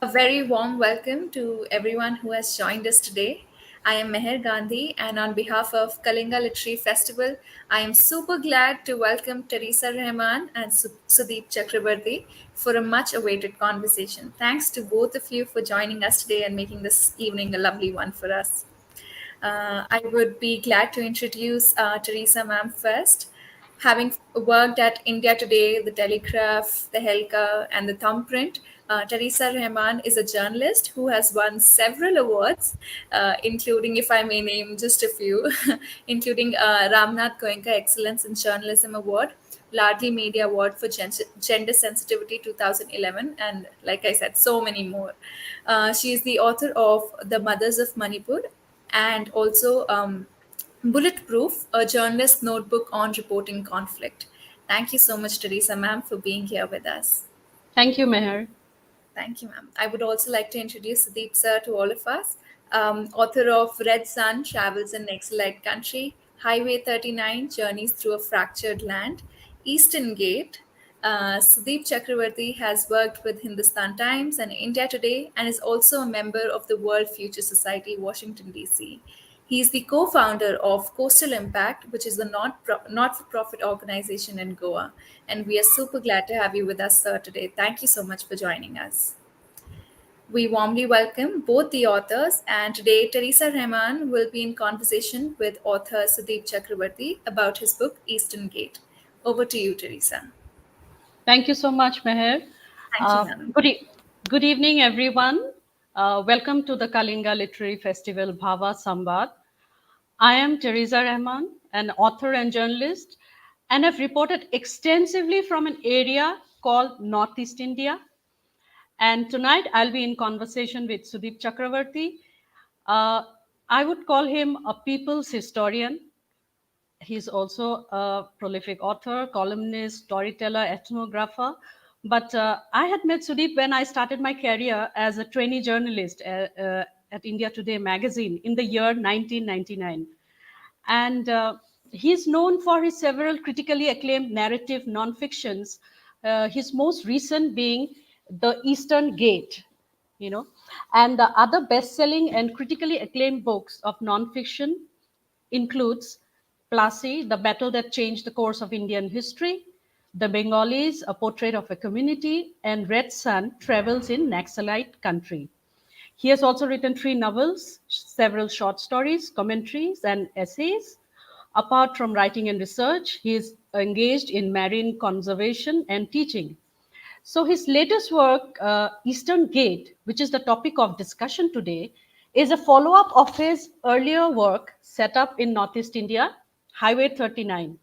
A very warm welcome to everyone who has joined us today. I am Meher Gandhi, and on behalf of Kalinga Literary Festival, I am super glad to welcome Teresa Rehman and Sudeep Chakravarti for a much awaited conversation. Thanks to both of you for joining us today and making this evening a lovely one for us. I would be glad to introduce Teresa ma'am first. Having worked at India Today, The Telegraph, The Helka, and The Thumbprint, Teresa Rehman is a journalist who has won several awards, including, if I may name just a few, including Ramnath Goenka Excellence in Journalism Award, Ladli Media Award for Gender Sensitivity 2011, and like I said, so many more. She is the author of The Mothers of Manipur and also Bulletproof, a journalist notebook on reporting conflict. Thank you so much, Teresa ma'am, for being here with us. Thank you, Meher. Thank you, ma'am. I would also like to introduce Sudeep sir to all of us, author of Red Sun Travels in Exiled Country, Highway 39 Journeys Through a Fractured Land, Eastern Gate. Sudeep Chakravarti has worked with Hindustan Times and India Today and is also a member of the World Future Society, Washington, D.C. He is the co founder of Coastal Impact, which is a not for profit organization in Goa. And we are super glad to have you with us, sir, today. Thank you so much for joining us. We warmly welcome both the authors, and today Teresa Rehman will be in conversation with author Sudeep Chakravarti about his book Eastern Gate. Over to you, Teresa. Thank you so much, Meher. Thank you, Uh, ma'am. good, e- good evening, everyone. Welcome to the Kalinga Literary Festival Bhava Samvad. I am Teresa Rehman, an author and journalist, and have reported extensively from an area called Northeast India. And tonight I'll be in conversation with Sudeep Chakravarti. Uh, I would call him a people's historian. He's also a prolific author, columnist, storyteller, ethnographer. But I had met Sudeep when I started my career as a trainee journalist at India Today magazine in the year 1999. And he's known for his several critically acclaimed narrative nonfictions, his most recent being The Eastern Gate, you know, and the other best-selling and critically acclaimed books of nonfiction includes Plasi, The Battle That Changed the Course of Indian History, The Bengalis, A Portrait of a Community, and Red Sun, Travels in Naxalite Country. He has also written 3 novels, several short stories, commentaries, and essays. Apart from writing and research, he is engaged in marine conservation and teaching. So his latest work, Eastern Gate, which is the topic of discussion today, is a follow-up of his earlier work set up in Northeast India, Highway 39.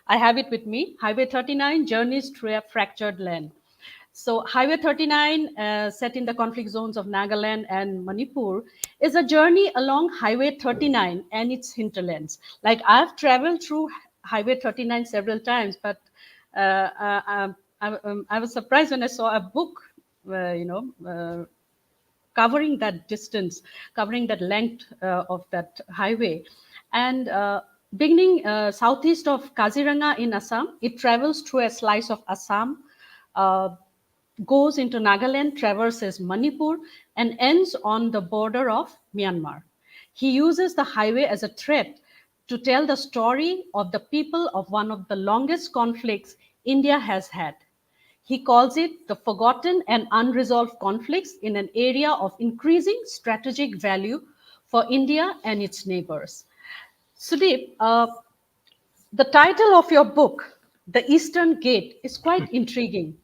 I have it with me, Highway 39, Journeys Through a Fractured Land. So Highway 39, set in the conflict zones of Nagaland and Manipur, is a journey along Highway 39 and its hinterlands. Like I've traveled through Highway 39 several times, but I was surprised when I saw a book, covering that distance, covering that length of that highway. And beginning southeast of Kaziranga in Assam, it travels through a slice of Assam, uh, goes into Nagaland, traverses Manipur, and ends on the border of Myanmar. He uses the highway as a thread to tell the story of the people of one of the longest conflicts India has had. He calls it the forgotten and unresolved conflicts in an area of increasing strategic value for India and its neighbors. Sudeep, the title of your book, The Eastern Gate, is quite intriguing.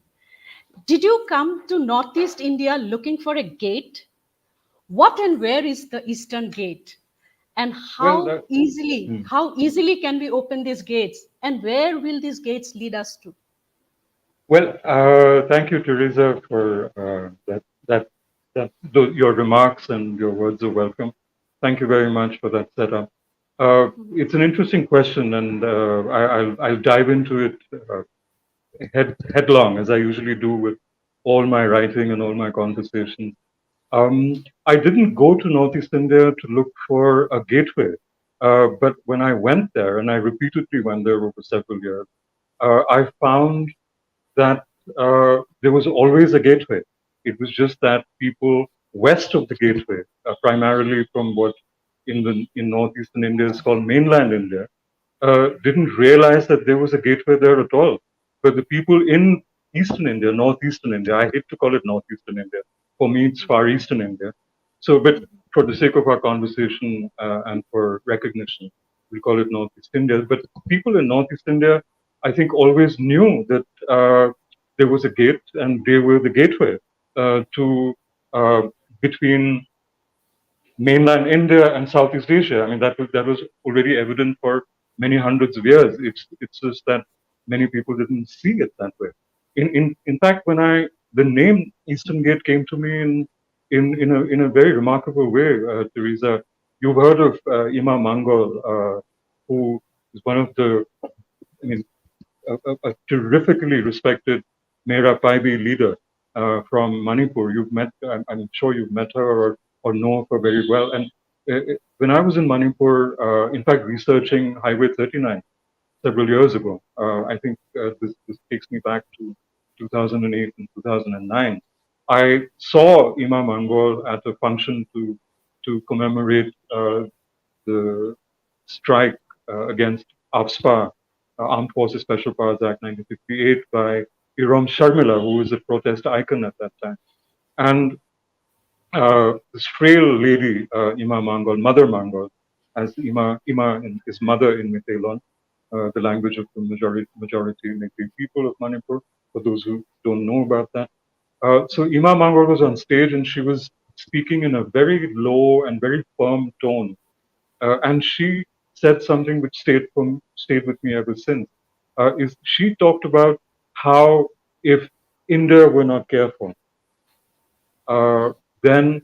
Did you come to Northeast India looking for a gate? What and where is the Eastern Gate? And Well, how easily can we open these gates? And where will these gates lead us to? thank you, Teresa, for your remarks and your words of welcome. Thank you very much for that setup. It's an interesting question, and I'll dive into it headlong, as I usually do with all my writing and all my conversations. I didn't go to Northeast India to look for a gateway, but when I went there, and I repeatedly went there over several years, I found that there was always a gateway. It was just that people west of the gateway, primarily from what in northeastern India is called mainland India, didn't realize that there was a gateway there at all. But the people in eastern India, northeastern India, I hate to call it northeastern India. For me, it's far eastern India. So, but for the sake of our conversation and for recognition, we call it Northeast India. But people in Northeast India, I think, always knew that there was a gate, and they were the gateway to uh, between mainland India and Southeast Asia. I mean, that was already evident for many hundreds of years. It's just that many people didn't see it that way. In fact, when the name Eastern Gate came to me in a very remarkable way, Teresa. You've heard of Imam Mangol, who is one of the, I mean, a terrifically respected Mera Paibi leader from Manipur. I'm sure you've met her or know of her very well. And when I was in Manipur, in fact, researching Highway 39 several years ago, I think this takes me back to 2008 and 2009. I saw Imam Angol at a function to commemorate the strike against AFSPA, Armed Forces Special Powers Act 1958, by Iram Sharmila, who was a protest icon at that time. And this frail lady, Ima Mangol, Mother Mangol, as Ima is mother in Meiteilon, the language of the majority Meitei people of Manipur, for those who don't know about that. So Ima Mangol was on stage and she was speaking in a very low and very firm tone, and she said something which stayed with me ever since. Is she talked about how if India were not careful, uh, then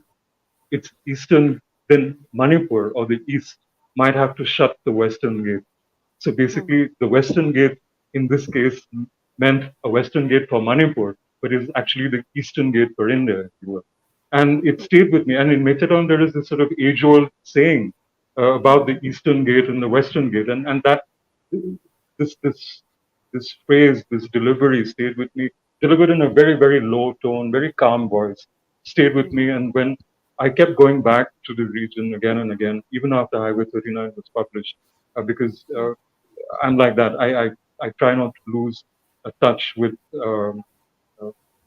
its eastern, then Manipur or the east might have to shut the western gate. So basically, the western gate in this case meant a western gate for Manipur, but is actually the eastern gate for India, if you will. And it stayed with me. And in Meitei, there is this sort of age-old saying about the eastern gate and the western gate, and that this this this phrase, this delivery stayed with me, delivered in a very, very low tone, very calm voice, stayed with me. And when I kept going back to the region again and again, even after Highway 39 was published, because I'm like that. I try not to lose a touch with uh,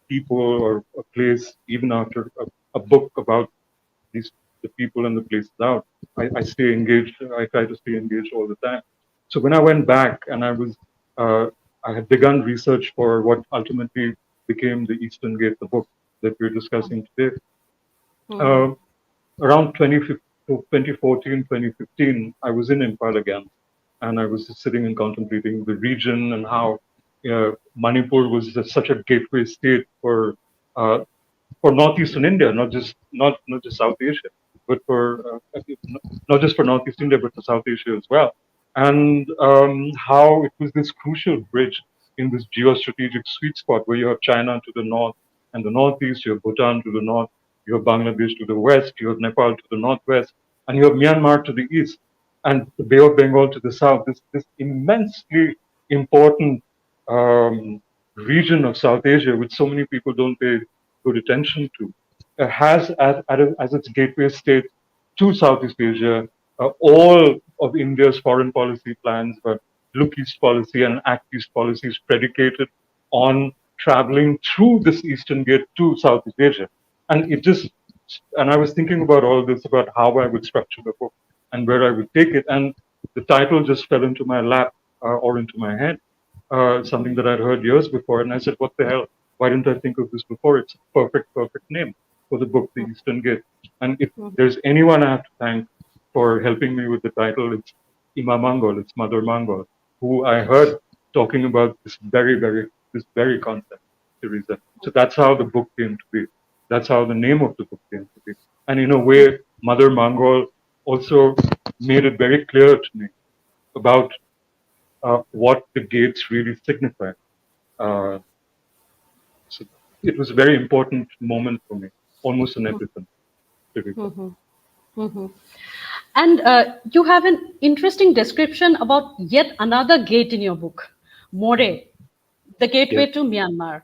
people or a place, even after a book about these the people and the places out. I stay engaged. I try to stay engaged all the time. So when I went back and uh, I had begun research for what ultimately became the Eastern Gate, the book that we're discussing today. Uh, Around 2014, 2015, I was in Imphal again, and I was just sitting and contemplating the region and how Manipur was such a gateway state uh, for northeastern India, not just South Asia, but for not just for northeast India, but for South Asia as well. And how it was this crucial bridge in this geostrategic sweet spot where you have China to the north and the northeast, you have Bhutan to the north, you have Bangladesh to the west, you have Nepal to the northwest, and you have Myanmar to the east, and the Bay of Bengal to the south. This immensely important region of South Asia, which so many people don't pay good attention to, has as its gateway state to Southeast Asia all of India's foreign policy plans, but look east policy and act east policy is predicated on traveling through this eastern gate to Southeast Asia. And I was thinking about all this, about how I would structure the book and where I would take it. And the title just fell into my lap or into my head, something that I'd heard years before. And I said, what the hell? Why didn't I think of this before? It's a perfect name for the book, The Eastern Gate. And if there's anyone I have to thank for helping me with the title, it's Ima Mangol, it's Mother Mangol, who I heard talking about this very concept, Teresa. So that's how the book came to be. That's how the name of the book came to be. And in a way, Mother Mangol also made it very clear to me about what the gates really signify. Uh, so it was a very important moment for me, almost an epiphany. And you have an interesting description about yet another gate in your book, More. the gateway Yes, to Myanmar.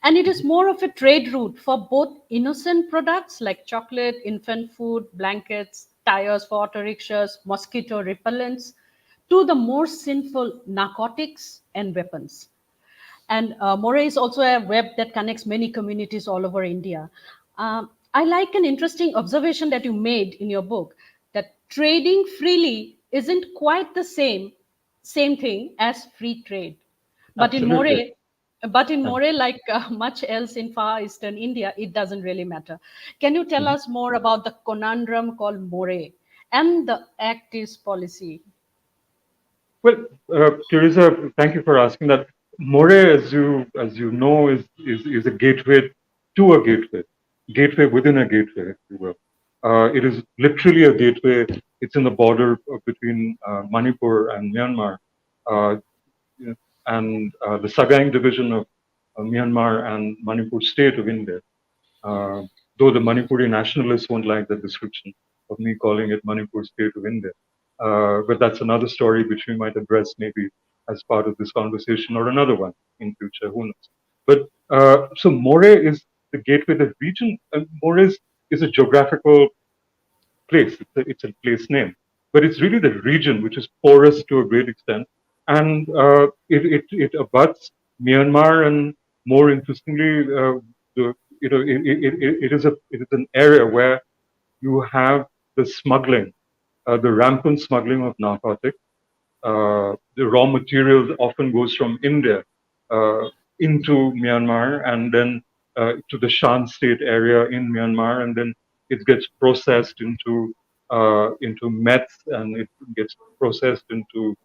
And it is more of a trade route for both innocent products like chocolate, infant food, blankets, tires for auto rickshaws, mosquito repellents, to the more sinful narcotics and weapons. And Moray is also a web that connects many communities all over India. I like an interesting observation that you made in your book that trading freely isn't quite the same thing as free trade. But in absolutely. Moray, but in Yeah. Moray, like much else in far eastern India, it doesn't really matter. Can you tell Mhm. us more about the conundrum called Moray and the Act East policy? Well, Teresa, thank you for asking that. Moray, as you know, is a gateway to a gateway within a gateway, if you will. It is literally a gateway. It's in the border between Manipur and Myanmar, uh, and the Sagaing division of Myanmar and Manipur state of India. Uh, though the Manipuri nationalists won't like the description of me calling it Manipur state of India. But that's another story which we might address maybe as part of this conversation or another one in future, who knows. But so Moray is the gateway, the region. Moray is a geographical place. It's a place name, but it's really the region which is porous to a great extent, and it abuts Myanmar, and more interestingly, the it is an area where you have the smuggling, the rampant smuggling of narcotics. The raw materials often goes from India uh, into Myanmar and then to the Shan state area in Myanmar, and then it gets processed into meth, and it gets processed into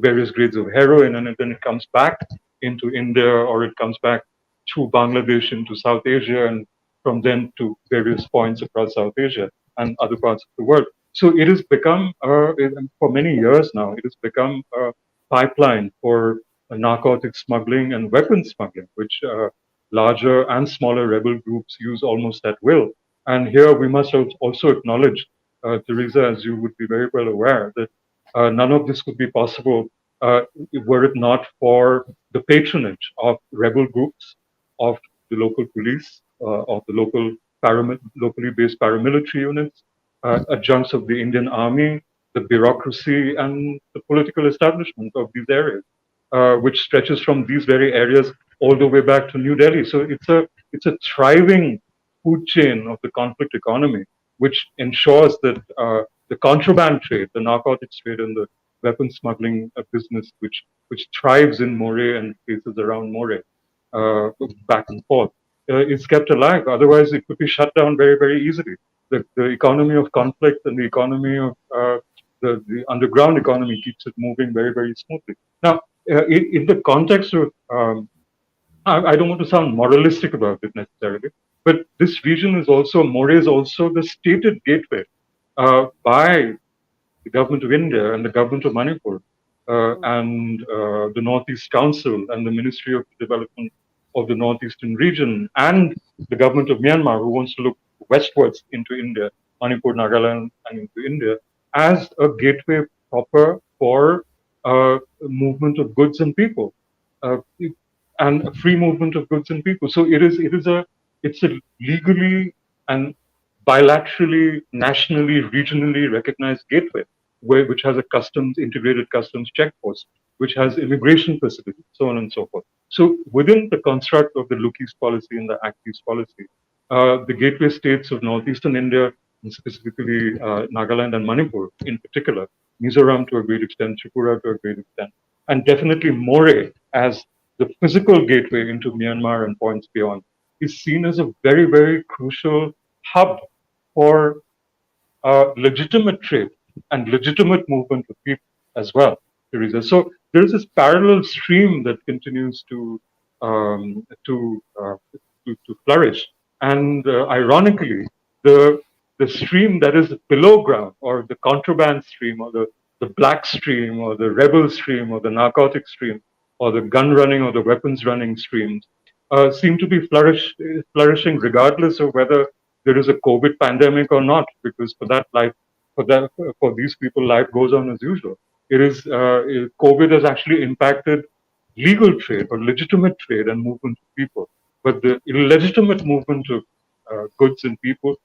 various grades of heroin, and then it comes back into India, or it comes back through Bangladesh into South Asia, and from then to various points across South Asia and other parts of the world. So it has become, for many years now, it has become a pipeline for narcotic smuggling and weapons smuggling, which larger and smaller rebel groups use almost at will. And here we must also acknowledge, Teresa, as you would be very well aware, that none of this would be possible uh, were it not for the patronage of rebel groups, of the local police, of the locally based paramilitary units, adjuncts of the Indian army, the bureaucracy, and the political establishment of these areas, which stretches from these very areas all the way back to New Delhi. So it's a thriving food chain of the conflict economy, which ensures that the contraband trade, the narcotics trade, and the weapons smuggling business, which thrives in Moray and places around Moray, uh, back and forth, is kept alive. Otherwise, it could be shut down very, very easily. The economy of conflict and the economy of the underground economy keeps it moving very, very smoothly. Now, in the context of, I don't want to sound moralistic about it necessarily, but this region is also, Moray is also the stated gateway by the government of India and the government of Manipur and the Northeast Council and the Ministry of Development of the Northeastern region and the government of Myanmar, who wants to look westwards into India, Manipur, Nagaland, and into India, as a gateway proper for movement of goods and people. Uh, and a free movement of goods and people. So it's a legally and bilaterally, nationally, regionally recognized gateway, which has a integrated customs check post, which has immigration facilities, so on and so forth. So within the construct of the Look East policy and the Act East policy, the gateway states of northeastern India, and specifically Nagaland and Manipur in particular, Mizoram to a great extent, Tripura to a great extent, and definitely Moray as the physical gateway into Myanmar and points beyond, is seen as a very, very crucial hub for legitimate trade and legitimate movement of people as well, Teresa. So there is this parallel stream that continues to flourish, and ironically, the the stream that is below ground, or the contraband stream, or the black stream, or the rebel stream, or the narcotic stream, or the gun running or the weapons running streams, seem to be flourishing regardless of whether there is a COVID pandemic or not, because for these people, life goes on as usual. COVID has actually impacted legal trade or legitimate trade and movement of people. But the illegitimate movement of goods and people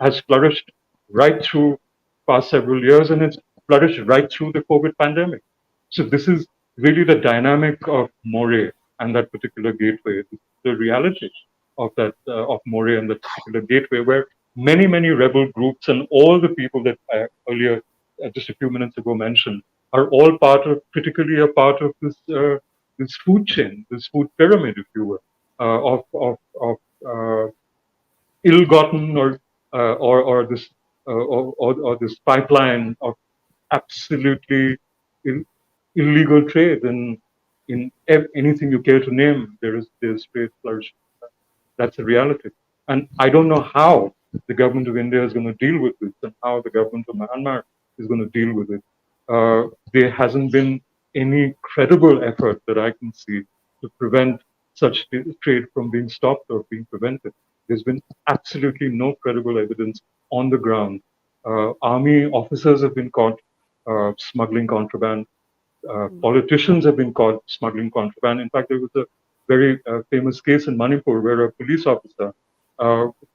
has flourished right through past several years, and it's flourished right through the COVID pandemic. So this is really the dynamic of More and that particular gateway, the reality of that of More and that particular gateway, where many rebel groups and all the people that I earlier, just a few minutes ago, mentioned, are all critically a part of this food chain, this food pyramid, if you will, of ill-gotten or this or this pipeline of absolutely Ill, illegal trade in anything you care to name. There's trade flourishing. That's a reality. And I don't know how the government of India is going to deal with this and how the government of Myanmar is going to deal with it. There hasn't been any credible effort that I can see to prevent such trade from being stopped or being prevented. There's been absolutely no credible evidence on the ground. Army officers have been caught smuggling contraband. Politicians have been caught smuggling contraband. In fact, there was a very famous case in Manipur where a police officer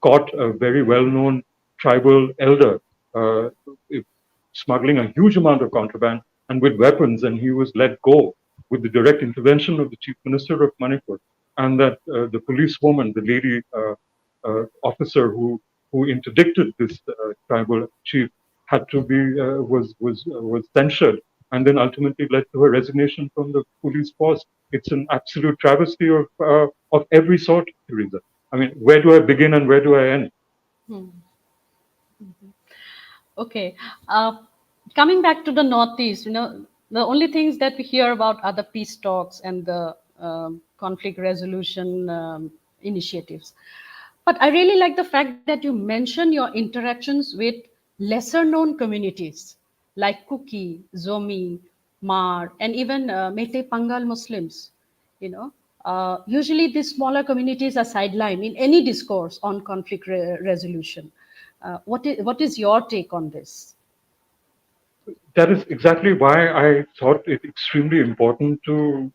caught a very well-known tribal elder uh, smuggling a huge amount of contraband and with weapons, and he was let go with the direct intervention of the chief minister of Manipur. And that the policewoman, the lady officer who interdicted this tribal chief, had to be was censured and then ultimately led to her resignation from the police force. It's an absolute travesty of every sort, Teresa. I mean, where do I begin and where do I end? Okay. Uh, Coming back to the Northeast, the only things that we hear about are the peace talks and the conflict resolution initiatives. But I really like the fact that you mention your interactions with lesser known communities like Kuki, Zomi, Mar, and even Meitei Pangal Muslims. Usually these smaller communities are sidelined in any discourse on conflict resolution. What is your take on this? That is exactly why I thought it extremely important to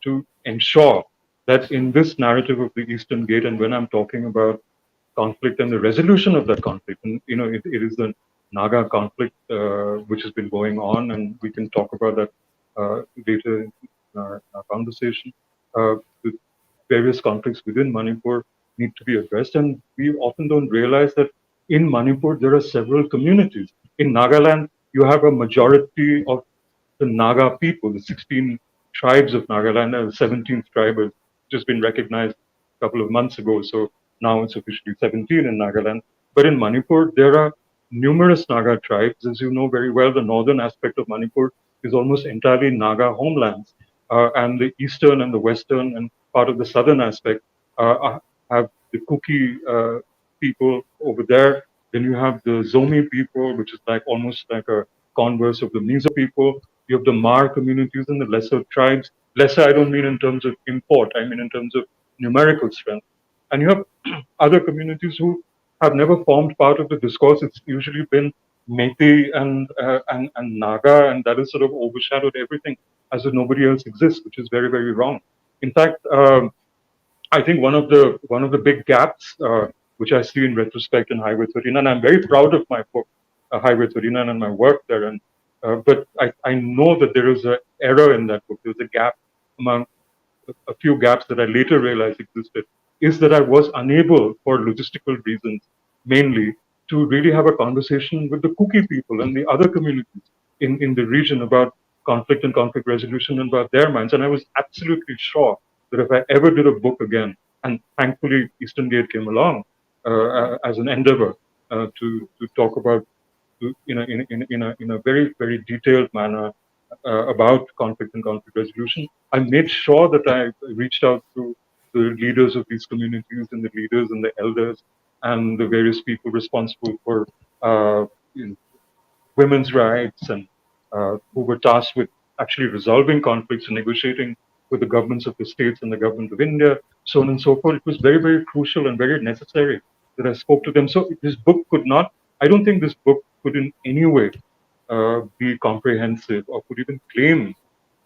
to ensure that in this narrative of the Eastern Gate, and when I'm talking about conflict and the resolution of that conflict, and it is the Naga conflict which has been going on, and we can talk about that later in our conversation. The various conflicts within Manipur need to be addressed, and we often don't realize that in Manipur there are several communities. In Nagaland, you have a majority of the Naga people, the 16 tribes of Nagaland, and the 17th tribe has just been recognized a couple of months ago. So now it's officially 17 in Nagaland. But in Manipur, there are numerous Naga tribes. As you know very well, the northern aspect of Manipur is almost entirely Naga homelands. And the eastern and the western and part of the southern aspect have the Kuki people over there. Then you have the Zomi people, which is like almost like a converse of the Mizo people. You have the Mar communities and the lesser tribes. Lesser, I don't mean in terms of import, I mean in terms of numerical strength. And you have other communities who have never formed part of the discourse. It's usually been Meitei and Naga, and that has sort of overshadowed everything as if nobody else exists, which is very wrong. In fact, I think one of the big gaps, which I see in retrospect in Highway 39, I'm very proud of my book, Highway 39, and my work there. And but I know that there is an error in that book. There's a gap among a few gaps that I later realized existed. Is that I was unable, for logistical reasons, mainly, to really have a conversation with the Kuki people and the other communities in the region about conflict and conflict resolution and about their minds. And I was absolutely sure that if I ever did a book again, and thankfully Eastern Gate came along as an endeavor to talk about in a very detailed manner about conflict and conflict resolution. I made sure that I reached out to the leaders of these communities and the leaders and the elders and the various people responsible for uh, you know, women's rights and who were tasked with actually resolving conflicts and negotiating with the governments of the states and the government of India, so on and so forth. It was very crucial and very necessary that I spoke to them. So this book could not, I don't think this book could in any way be comprehensive or could even claim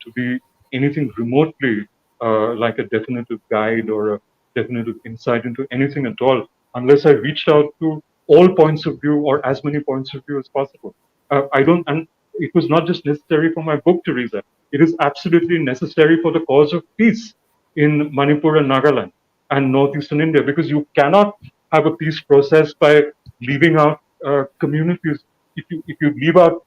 to be anything remotely like a definitive guide or a definitive insight into anything at all unless I reached out to all points of view or as many points of view as possible. I don't, and it was not just necessary for my book, Teresa. It is absolutely necessary for the cause of peace in Manipur and Nagaland and northeastern India, because you cannot have a peace process by leaving out communities. If you leave out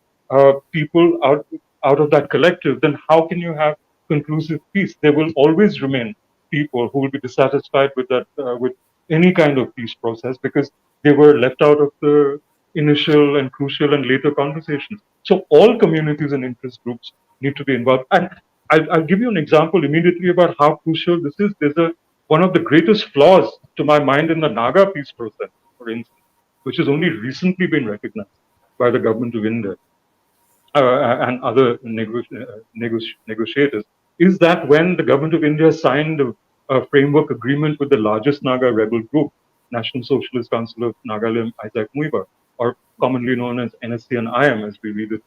people out of that collective, then how can you have conclusive peace? There will always remain people who will be dissatisfied with that with any kind of peace process because they were left out of the initial and crucial and later conversations. So all communities and interest groups need to be involved. And I'll give you an example immediately about how crucial this is. There's a one of the greatest flaws, to my mind, in the Naga peace process, for instance, which has only recently been recognized by the government of India and other negotiators, is that when the government of India signed a framework agreement with the largest Naga rebel group, National Socialist Council of Nagaland, Isaac Muiba, or commonly known as NSC and IM, as we read it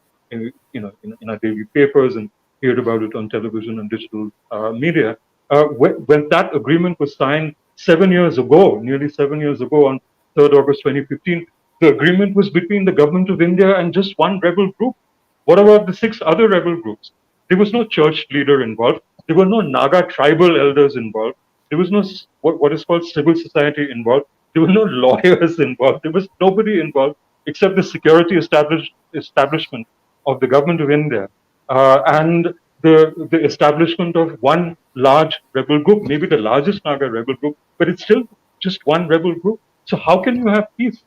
in our daily papers and heard about it on television and digital media. When that agreement was signed 7 years ago, nearly 7 years ago, on 3rd August 2015, the agreement was between the government of India and just one rebel group. What about the six other rebel groups? There was no church leader involved. There were no Naga tribal elders involved. There was no what is called civil society involved. There were no lawyers involved. There was nobody involved except the security establishment of the government of India and the establishment of one large rebel group, maybe the largest Naga rebel group, but it's still just one rebel group. So how can you have peace?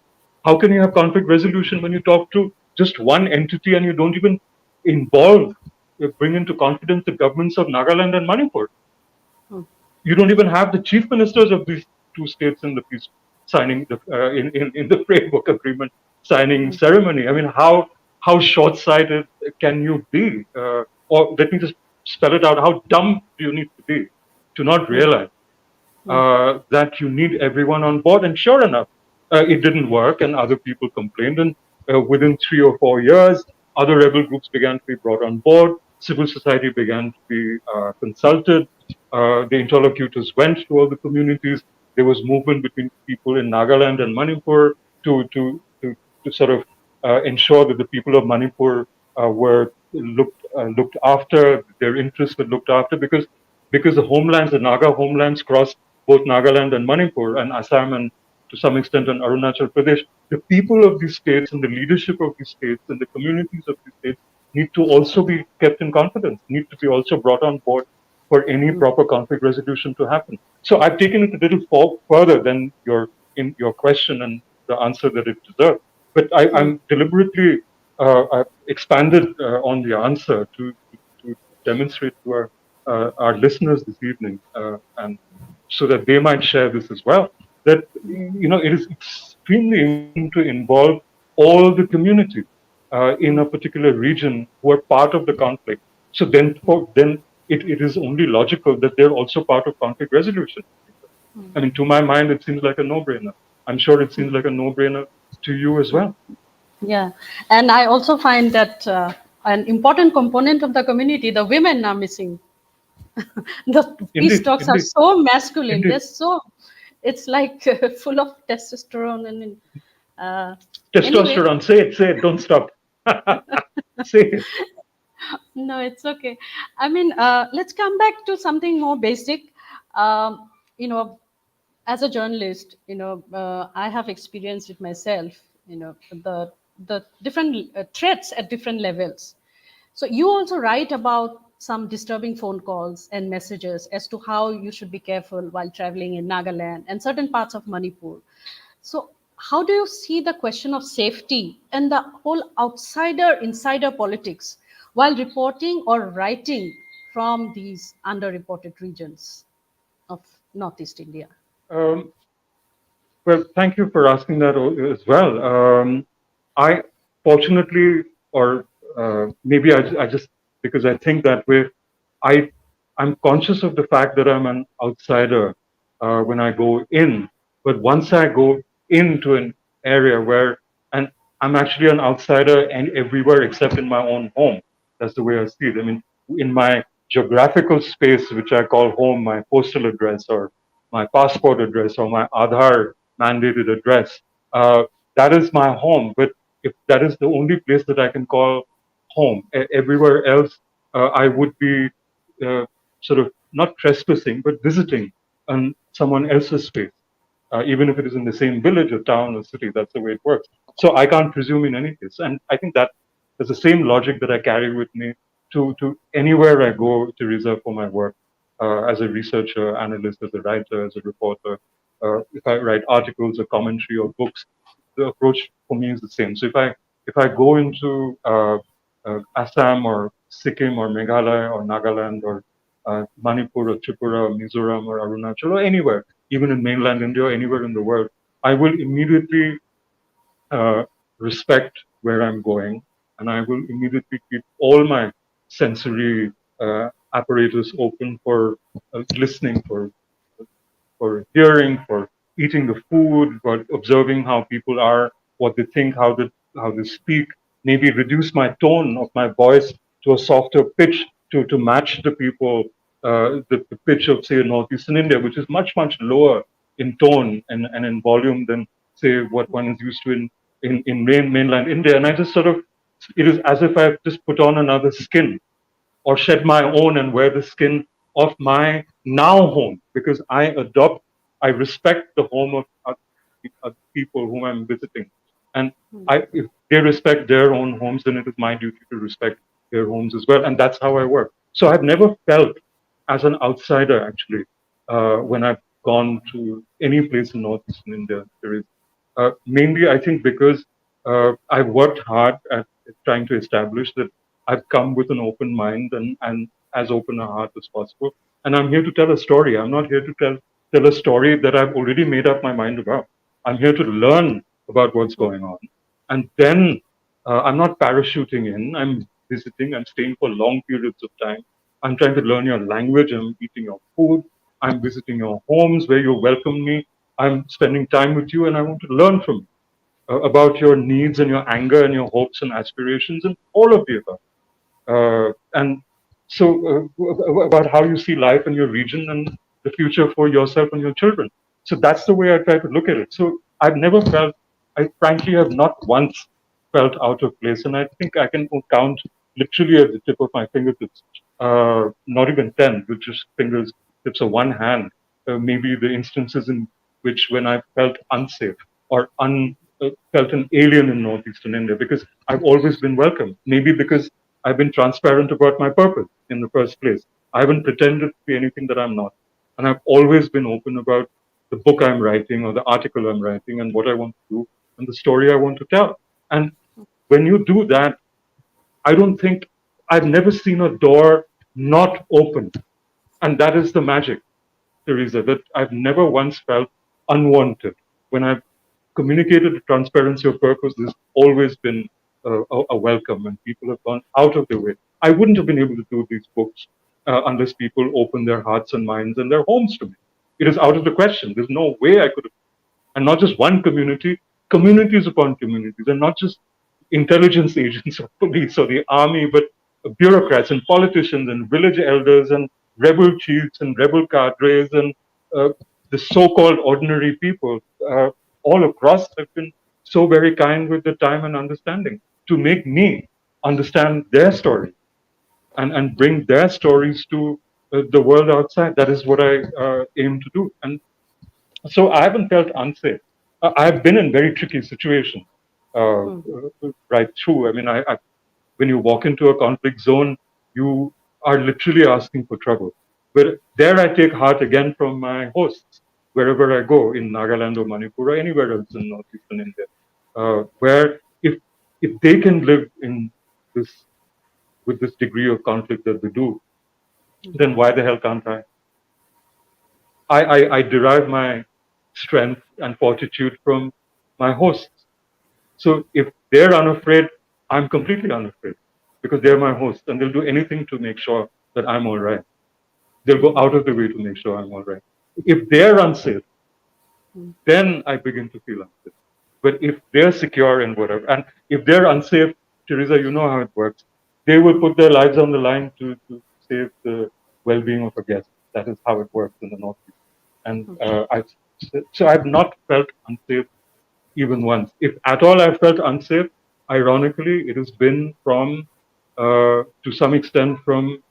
How can you have conflict resolution when you talk to just one entity and you don't even involve, bring into confidence the governments of Nagaland and Manipur? You don't even have the chief ministers of these two states in the peace signing in the framework agreement signing ceremony. I mean, how short-sighted can you be? Or let me just spell it out. How dumb do you need to be to not realize that you need everyone on board? And sure enough, it didn't work, and other people complained. And within 3 or 4 years, other rebel groups began to be brought on board. Civil society began to be consulted. The interlocutors went to all the communities. There was movement between people in Nagaland and Manipur to sort of ensure that the people of Manipur were looked after, their interests were looked after, because the homelands, the Naga homelands, cross both Nagaland and Manipur and Assam and to some extent in Arunachal Pradesh. The people of these states and the leadership of these states and the communities of these states need to also be kept in confidence, need to be also brought on board for any proper conflict resolution to happen. So I've taken it a little further than your question and the answer that it deserves. But I'm deliberately I've expanded on the answer to demonstrate to our listeners this evening, and so that they might share this as well. That it is extremely important to involve all the communities in a particular region who are part of the conflict. So then it is only logical that they're also part of conflict resolution. I mean, to my mind, it seems like a no-brainer. I'm sure it seems like a no-brainer to you as well. Yeah, and I also find that an important component of the community, the women, are missing. The peace Indeed, talks are indeed, so masculine. indeed. They're so, it's like full of testosterone and anyway. Testosterone. Say it. Don't stop. Say it. No, it's okay. I mean, let's come back to something more basic. You know, as a journalist, I have experienced it myself. The different threats at different levels. So you also write about some disturbing phone calls and messages as to how you should be careful while traveling in Nagaland and certain parts of Manipur. So how do you see the question of safety and the whole outsider insider politics while reporting or writing from these underreported regions of Northeast India? Um, well, thank you for asking that as well. I fortunately, or maybe I just because I think that way, I I'm conscious of the fact that I'm an outsider when I go in. But once I go into an area where, and I'm actually an outsider and everywhere except in my own home. That's the way I see it. I mean, in my geographical space, which I call home, my postal address or my passport address or my Aadhaar mandated address, uh, that is my home. But if that is the only place that I can call home, everywhere else, I would be uh, sort of not trespassing, but visiting on someone else's space, even if it is in the same village or town or city. That's the way it works. So I can't presume in any case. And I think that there's the same logic that I carry with me to anywhere I go, Teresa, for my work, as a researcher, analyst, as a writer, as a reporter. If I write articles or commentary or books, the approach for me is the same. So if I go into Assam or Sikkim or Meghalaya or Nagaland or Manipur or Tripura or Mizoram or Arunachal or anywhere, even in mainland India or anywhere in the world, I will immediately uh, respect where I'm going, and I will immediately keep all my sensory apparatus open for listening, for hearing, for eating the food, for observing how people are, what they think, how they speak. Maybe reduce my tone of my voice to a softer pitch to match the people, the pitch of say northeastern India, which is much lower in tone and in volume than say what one is used to in mainland India. And I just sort of, it is as if I've just put on another skin or shed my own and wear the skin of my now home, because I respect the home of other people whom I'm visiting. And if they respect their own homes, then it is my duty to respect their homes as well. And that's how I work. So I've never felt as an outsider, actually, when I've gone to any place in northeastern India. There is mainly, I think, because I've worked hard at trying to establish that I've come with an open mind and as open a heart as possible. And I'm here to tell a story. I'm not here to tell a story that I've already made up my mind about. I'm here to learn about what's going on. And then I'm not parachuting in. I'm visiting. I'm staying for long periods of time. I'm trying to learn your language. I'm eating your food. I'm visiting your homes where you welcome me. I'm spending time with you and I want to learn from you about your needs and your anger and your hopes and aspirations and all of the above. And so about how you see life in your region and the future for yourself and your children. So that's the way I try to look at it. So I've never felt, I frankly have not once felt out of place. And I think I can count literally at the tip of my fingertips, not even 10, with just fingers, tips of one hand, maybe the instances in which when I felt unsafe or felt an alien in northeastern India, because I've always been welcome. Maybe because I've been transparent about my purpose in the first place. I haven't pretended to be anything that I'm not. And I've always been open about the book I'm writing or the article I'm writing and what I want to do and the story I want to tell. And when you do that, I don't think, I've never seen a door not open. And that is the magic, Teresa, that I've never once felt unwanted. When I've communicated the transparency of purpose, there's always been a welcome, and people have gone out of their way. I wouldn't have been able to do these books unless people open their hearts and minds and their homes to me. It is out of the question. There's no way I could have. And not just one community, communities upon communities, and not just intelligence agents or police or the army, but bureaucrats and politicians and village elders and rebel chiefs and rebel cadres and uh, the so-called ordinary people all across have been so very kind with the time and understanding to make me understand their story and bring their stories to the world outside. That is what I aim to do. And so I haven't felt unsafe. I've been in very tricky situations right through. I mean, when you walk into a conflict zone, you are literally asking for trouble. But there I take heart again from my hosts, wherever I go in Nagaland or Manipur or anywhere else in northeastern India, where if they can live in this with this degree of conflict that we do, then why the hell can't I? I derive my strength and fortitude from my hosts. So if they're unafraid, I'm completely unafraid because they're my hosts and they'll do anything to make sure that I'm all right. They'll go out of the way to make sure I'm all right. If they're unsafe, then I begin to feel unsafe. But if they're secure and whatever, and if they're unsafe, Teresa, you know how it works. They will put their lives on the line to save the well-being of a guest. That is how it works in the Northeast. And I've not felt unsafe even once. If at all I felt unsafe, ironically, it has been from, to some extent, from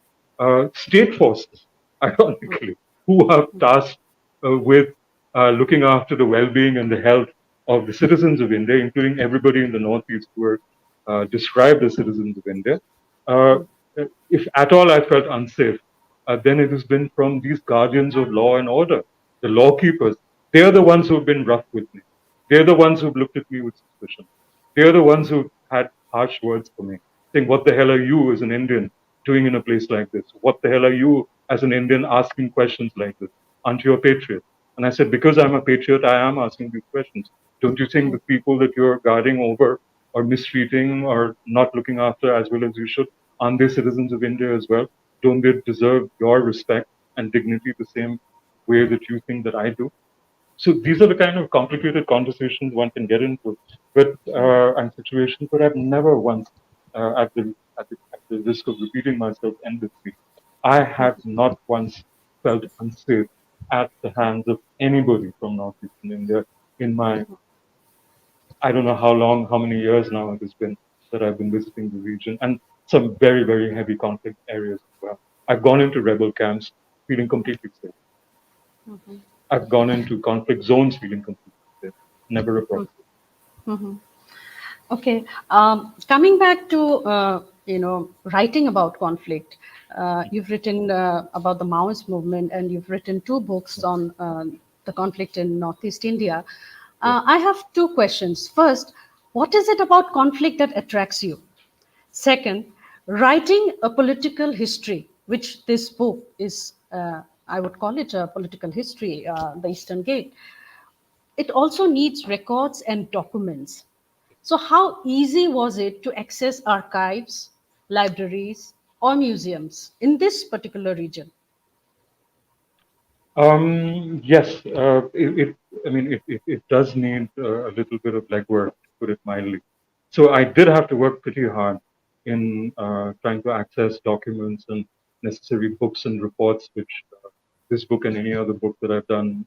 state forces, ironically, who are tasked with looking after the well-being and the health of the citizens of India, including everybody in the Northeast who are described as citizens of India. Uh, if at all I felt unsafe, then it has been from these guardians of law and order, the law keepers. They are the ones who have been rough with me. They're the ones who've looked at me with suspicion. They're the ones who've had harsh words for me, saying, "What the hell are you as an Indian doing in a place like this? What the hell are you as an Indian asking questions like this? Aren't you a patriot?" And I said, "Because I'm a patriot, I am asking these questions. Don't you think the people that you're guarding over or mistreating or not looking after as well as you should, aren't they citizens of India as well? Don't they deserve your respect and dignity the same way that you think that I do?" So these are the kind of complicated conversations one can get into, but and situations. But I've never once, at the risk of repeating myself endlessly, I have not once felt unsafe at the hands of anybody from northeastern India in my, I don't know how long, how many years now it has been that I've been visiting the region, and some very, very heavy conflict areas as well. I've gone into rebel camps feeling completely safe. I've gone into conflict zones feeling completely safe. Never a problem. Okay, coming back to writing about conflict, you've written about the Maoist movement, and you've written two books on the conflict in Northeast India. Yes. I have two questions. First, what is it about conflict that attracts you? Second, writing a political history, which this book is, I would call it a political history, the Eastern Gate. It also needs records and documents. So, how easy was it to access archives, libraries, or museums in this particular region? Yes, I mean, it does need a little bit of legwork, to put it mildly. So I did have to work pretty hard in trying to access documents and necessary books and reports, which this book and any other book that I've done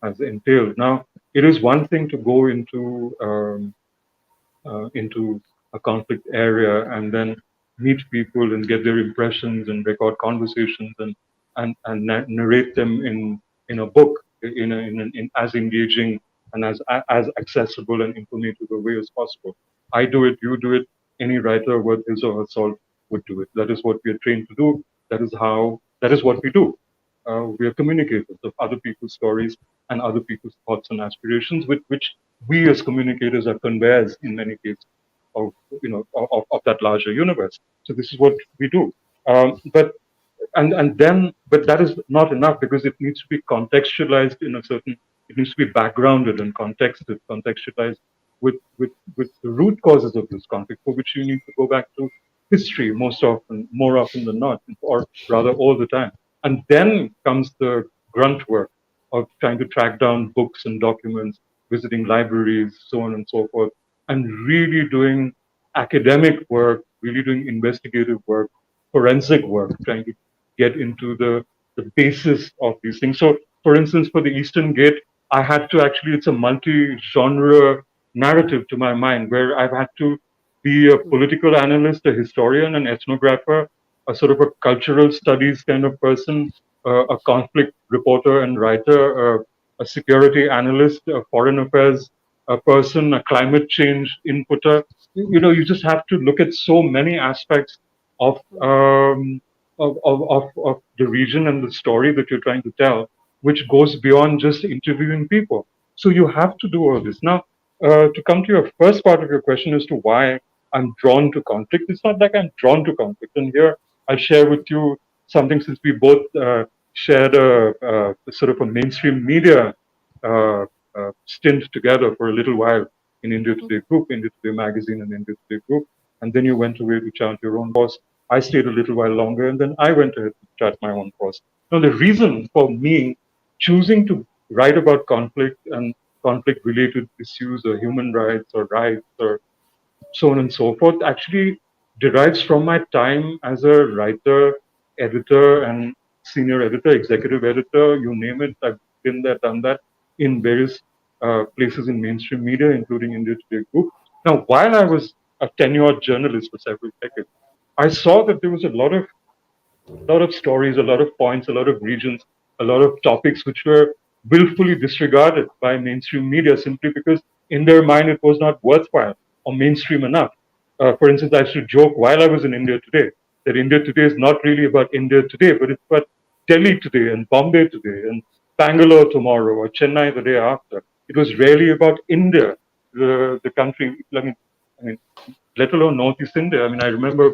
has entailed. Now, it is one thing to go into a conflict area and then meet people and get their impressions and record conversations and narrate them in a book in as engaging and as accessible and informative a way as possible. I do it, you do it, any writer worth his or her salt would do it. That is what we are trained to do. That is what we do. We are communicators of other people's stories and other people's thoughts and aspirations, with which we as communicators are conveyors in many cases of of that larger universe. So this is what we do. But and then but that is not enough because it needs to be contextualized in a certain. It needs to be backgrounded and contextualized with the root causes of this conflict, for which you need to go back to history more often than not, or rather all the time. And then comes the grunt work of trying to track down books and documents, visiting libraries, so on and so forth, and really doing academic work, really doing investigative work, forensic work, trying to get into the basis of these things. So, for instance, for the Eastern Gate, I had to actually, it's a multi genre narrative to my mind where I've had to be a political analyst, a historian, an ethnographer, a sort of a cultural studies kind of person, a conflict reporter and writer, a security analyst, a foreign affairs person, a climate change inputter. You just have to look at so many aspects of of the region and the story that you're trying to tell, which goes beyond just interviewing people. So you have to do all this. Now, to come to your first part of your question as to why I'm drawn to conflict, it's not like I'm drawn to conflict. And here I'll share with you something, since we both shared a sort of a mainstream media uh, stint together for a little while in India Today Group, India Today Magazine, and India Today Group. And then you went away to chart your own course. I stayed a little while longer, and then I went ahead to chart my own course. Now, the reason for me choosing to write about conflict and conflict related issues or human rights or so on and so forth actually derives from my time as a writer editor and senior editor, executive editor, you name it. I've been there, done that in various places in mainstream media, including India Today Group. Now, while I was a tenured journalist for several decades, I saw that there was a lot of stories, a lot of points, a lot of regions, a lot of topics which were willfully disregarded by mainstream media simply because in their mind it was not worthwhile or mainstream enough. For instance, I used to joke while I was in India Today that India Today is not really about India today, but it's about Delhi today and Bombay today and Bangalore tomorrow or Chennai the day after. It was really about India, the country. I mean, let alone Northeast India. I mean, I remember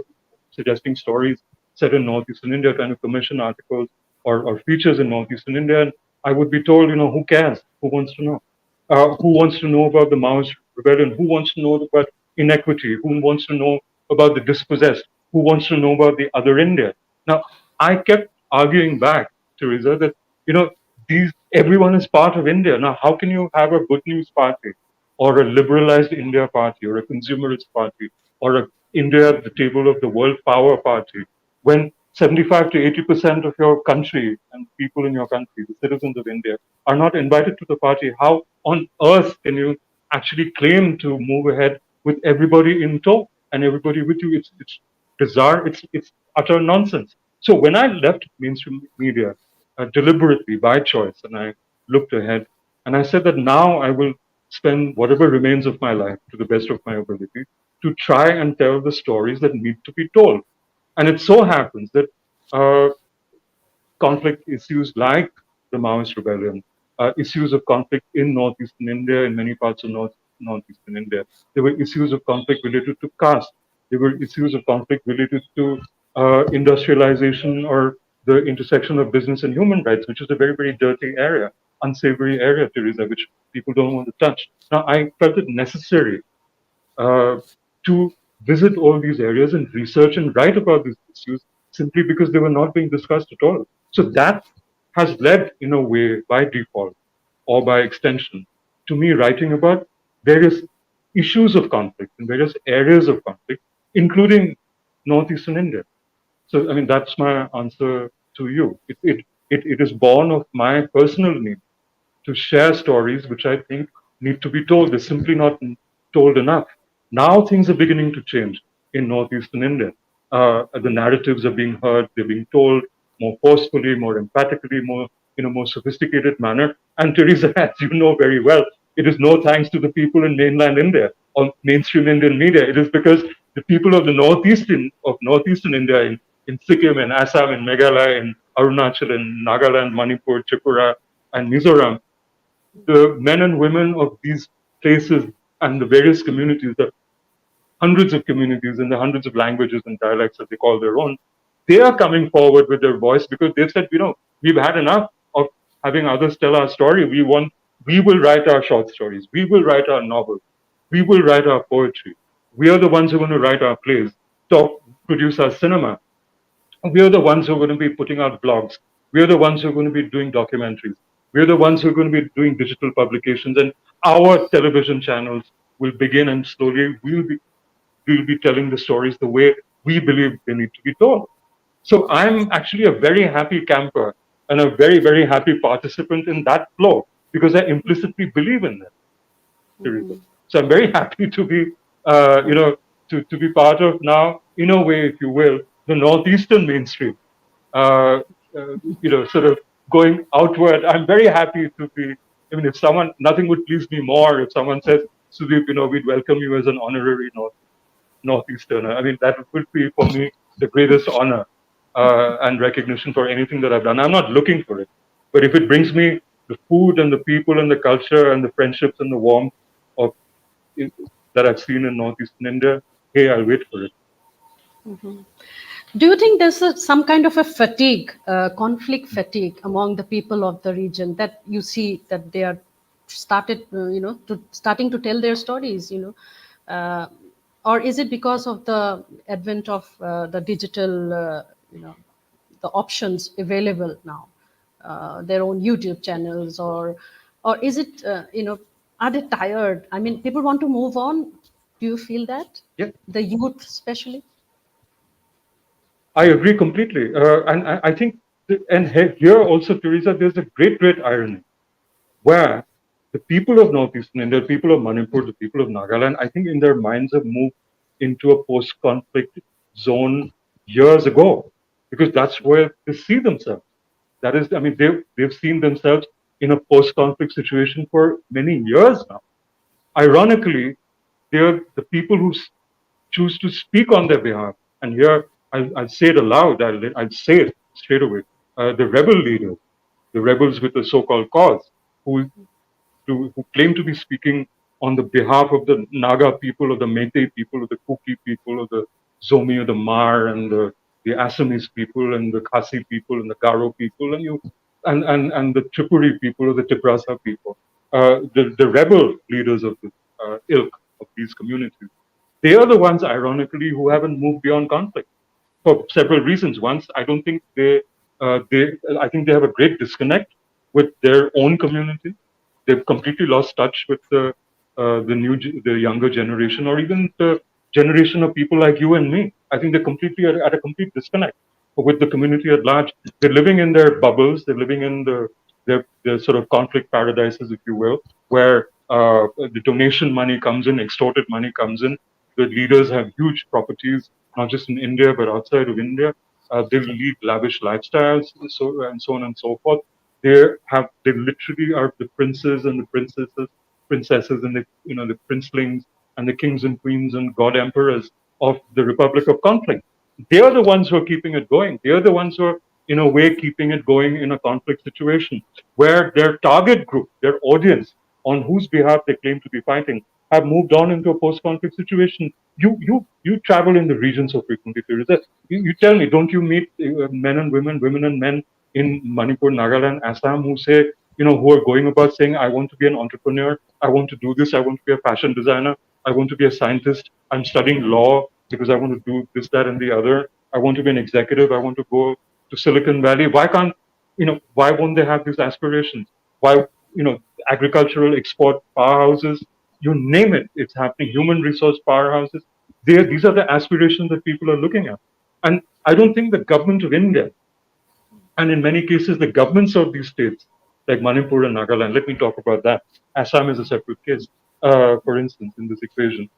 suggesting stories set in Northeastern India, trying to commission articles or features in Northeastern India, and I would be told, who cares? Who wants to know? Who wants to know about the Maoist rebellion? Who wants to know about inequity? Who wants to know about the dispossessed? Who wants to know about the other India? Now, I kept arguing back, Teresa, that you know these everyone is part of India. Now, how can you have a good news party or a liberalized India party or a consumerist party or a India at the table of the world power party when 75 to 80% of your country and people in your country, the citizens of India, are not invited to the party? How on earth can you actually claim to move ahead with everybody in tow and everybody with you? It's bizarre. It's utter nonsense. So when I left mainstream media deliberately by choice, and I looked ahead, and I said that now I will spend whatever remains of my life to the best of my ability to try and tell the stories that need to be told. And it so happens that uh, conflict issues like the Maoist rebellion, issues of conflict in northeastern India, in many parts of northeastern India. There were issues of conflict related to caste. There were issues of conflict related to industrialization or the intersection of business and human rights, which is a very, very dirty area, unsavory area, Teresa, which people don't want to touch. Now, I felt it necessary uh, to visit all these areas and research and write about these issues simply because they were not being discussed at all. So that has led, in a way, by default or by extension, to me writing about various issues of conflict in various areas of conflict, including northeastern India. So, I mean, that's my answer to you. It is born of my personal need to share stories which I think need to be told. They're simply not told enough. Now things are beginning to change in northeastern India. The narratives are being heard, they're being told more forcefully, more emphatically, more in a more sophisticated manner. And Teresa, as you know very well, it is no thanks to the people in mainland India or mainstream Indian media. It is because the people of the northeastern India in Sikkim and Assam and Meghalaya and Arunachal and Nagaland, Manipur, Tripura, and Mizoram, the men and women of these places and the various communities, the hundreds of communities and the hundreds of languages and dialects that they call their own, they are coming forward with their voice because they've said, we've had enough of having others tell our story. We will write our short stories. We will write our novels. We will write our poetry. We are the ones who are going to write our plays, produce our cinema. We are the ones who are going to be putting out blogs. We are the ones who are going to be doing documentaries. We are the ones who are going to be doing digital publications, and our television channels will begin, and slowly we'll be telling the stories the way we believe they need to be told. So I'm actually a very happy camper and a very, very happy participant in that flow because I implicitly believe in that, Teresa. So I'm very happy to be, to be part of now, in a way, if you will, the northeastern mainstream. Uh, Sort of going outward. I'm very happy to be. I mean, if someone, nothing would please me more if someone says, Sudeep, we'd welcome you as an honorary northeasterner. I mean, that would be for me the greatest honor and recognition for anything that I've done. I'm not looking for it, but if it brings me the food and the people and the culture and the friendships and the warmth of that I've seen in northeastern India, hey, I'll wait for it. Do you think there's some kind of a fatigue, conflict fatigue among the people of the region that you see that they are starting to tell their stories, or is it because of the advent of the digital, the options available now, their own YouTube channels, or is it, are they tired? I mean, people want to move on. Do you feel that Yeah. the youth, especially? I agree completely. And I think, and here also, Teresa, there's a great, great irony where the people of Northeastern India, the people of Manipur, the people of Nagaland, I think in their minds have moved into a post conflict zone years ago because that's where they see themselves. That is, I mean, they've seen themselves in a post conflict situation for many years now. Ironically, they're the people who choose to speak on their behalf. And here, I'll say it aloud, I'll say it straight away. The rebel leaders, the rebels with the so called cause, who who claim to be speaking on the behalf of the Naga people, or the Meitei people, or the Kuki people, or the Zomi, or the Mar, and the Assamese people, and the Khasi people, and the Garo people, and the Tripuri people, or the Tiprasa people, the rebel leaders of the ilk of these communities. They are the ones, ironically, who haven't moved beyond conflict for several reasons. Once, I don't think they, I think they have a great disconnect with their own community. They've completely lost touch with the younger generation, or even the generation of people like you and me. I think they're completely at a complete disconnect with the community at large. They're living in their bubbles. They're living in their sort of conflict paradises, if you will, where the donation money comes in, extorted money comes in. The leaders have huge properties, not just in India but outside of India. They lead lavish lifestyles, so on and so forth. They literally are the princes and the princesses, and the princelings and the kings and queens and god emperors of the Republic of Conflict. They are the ones who are keeping it going. They are the ones who are, in a way, keeping it going in a conflict situation where their target group, their audience, on whose behalf they claim to be fighting, have moved on into a post-conflict situation. You travel in the region so frequently, Teresa. You tell me, don't you meet men and women and men in Manipur, Nagaland, Assam, who say, who are going about saying, I want to be an entrepreneur, I want to do this, I want to be a fashion designer, I want to be a scientist, I'm studying law because I want to do this, that, and the other. I want to be an executive, I want to go to Silicon Valley. Why won't they have these aspirations? Why, agricultural export powerhouses, you name it, it's happening. Human resource powerhouses. These are the aspirations that people are looking at. And I don't think the government of India, and in many cases, the governments of these states, like Manipur and Nagaland, let me talk about that. Assam is a separate case, for instance, in this equation.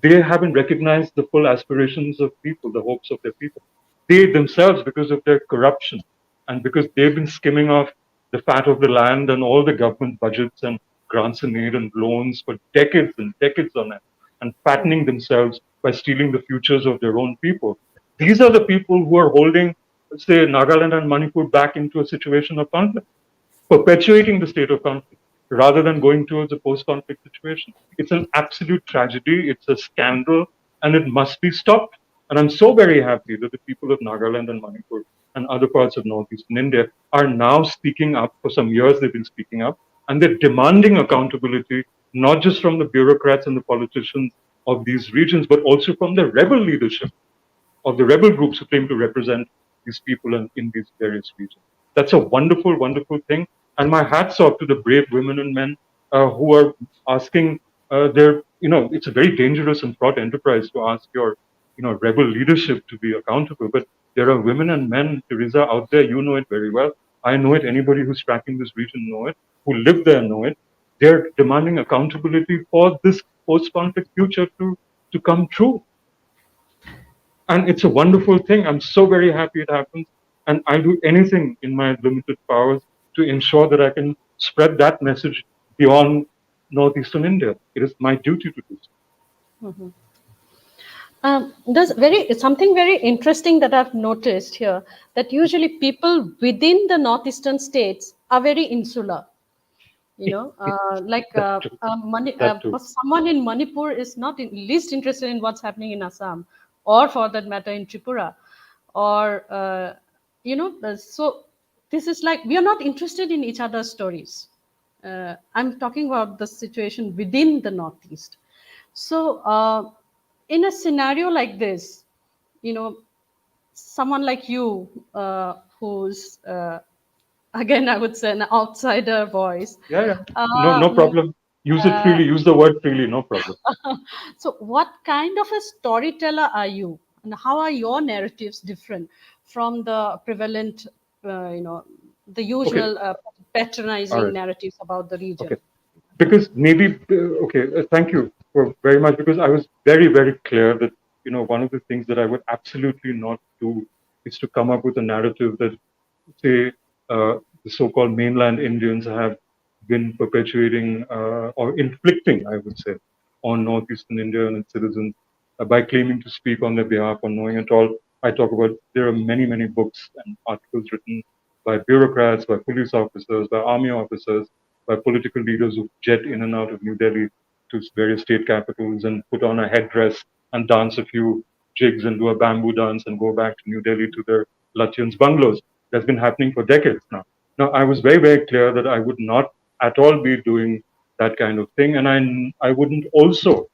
They haven't recognized the full aspirations of people, the hopes of their people. They themselves, because of their corruption and because they've been skimming off the fat of the land and all the government budgets and grants and aid and loans for decades and decades on end, and fattening themselves by stealing the futures of their own people. These are the people who are holding, say, Nagaland and Manipur back into a situation of conflict, perpetuating the state of conflict rather than going towards a post conflict situation. It's an absolute tragedy, it's a scandal, and it must be stopped. And I'm so very happy that the people of Nagaland and Manipur and other parts of northeastern India are now speaking up. For some years, they've been speaking up, and they're demanding accountability, not just from the bureaucrats and the politicians of these regions, but also from the rebel leadership of the rebel groups who claim to represent these people in these various regions. That's a wonderful, wonderful thing. And my hats off to the brave women and men who are asking it's a very dangerous and fraught enterprise to ask your, rebel leadership to be accountable. But there are women and men, Teresa, out there, you know it very well. I know it. Anybody who's tracking this region know it, who live there know it. They're demanding accountability for this post-conflict future to come true. And it's a wonderful thing. I'm so very happy it happens. And I'll do anything in my limited powers to ensure that I can spread that message beyond northeastern India. It is my duty to do so. Mm-hmm. There's something very interesting that I've noticed here, that usually people within the northeastern states are very insular. Someone in Manipur is not least interested in what's happening in Assam, or for that matter in Tripura, or so this is like we are not interested in each other's stories. I'm talking about the situation within the Northeast. So in a scenario like this, someone like you, who's again, I would say an outsider voice. Yeah. No problem. Use it freely. Use the word freely. No problem. So what kind of a storyteller are you? and how are your narratives different from the prevalent, the Okay, usual all patronizing right, narratives about the region? okay. Because maybe, okay, thank you for very much, because I was very, very clear that, one of the things that I would absolutely not do is to come up with a narrative that, say, the so-called mainland Indians have been perpetuating or inflicting, I would say, on northeastern India and its citizens by claiming to speak on their behalf or knowing it all. I talk about there are many, many books and articles written by bureaucrats, by police officers, by army officers, by political leaders who jet in and out of New Delhi to various state capitals and put on a headdress and dance a few jigs and do a bamboo dance and go back to New Delhi to their Lutyens' bungalows. That's been happening for decades now. Now, I was very, very clear that I would not at all be doing that kind of thing, and I wouldn't also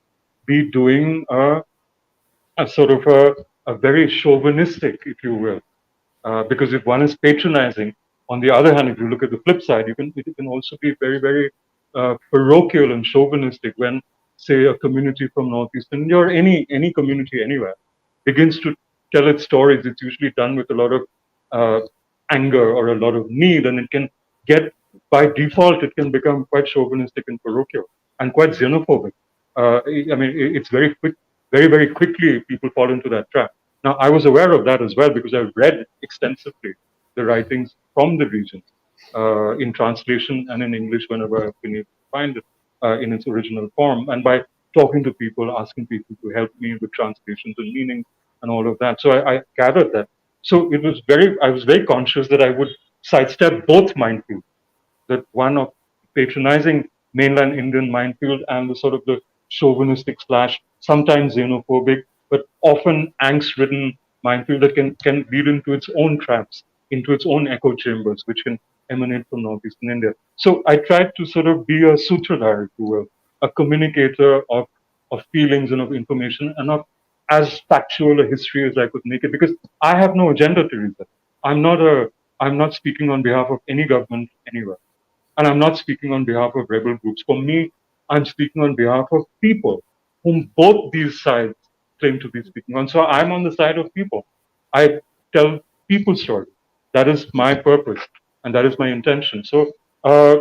be doing a sort of a very chauvinistic, if you will, because if one is patronizing, on the other hand, if you look at the flip side, it can also be very, very parochial and chauvinistic when, say, a community from Northeast India or any community anywhere begins to tell its stories. It's usually done with a lot of uh, anger or a lot of need, and it can get, by default, it can become quite chauvinistic and parochial and quite xenophobic. I mean, it's very quick, very, very quickly people fall into that trap. Now, I was aware of that as well because I've read extensively the writings from the region in translation and in English whenever I've been able to find it in its original form, and by talking to people, asking people to help me with translations and meanings and all of that. So I gathered that. So I was very conscious that I would sidestep both minefields, that one of patronizing mainland Indian minefield and the sort of the chauvinistic slash sometimes xenophobic, but often angst-ridden minefield that can lead into its own traps, into its own echo chambers, which can emanate from northeastern India. So I tried to sort of be a sutradhar, if you will, a communicator of feelings and of information and of as factual a history as I could make it, because I have no agenda, Teresa. I'm not a I'm not speaking on behalf of any government anywhere. And I'm not speaking on behalf of rebel groups. For me, I'm speaking on behalf of people whom both these sides claim to be speaking on. So I'm on the side of people. I tell people's stories. That is my purpose and that is my intention. So uh,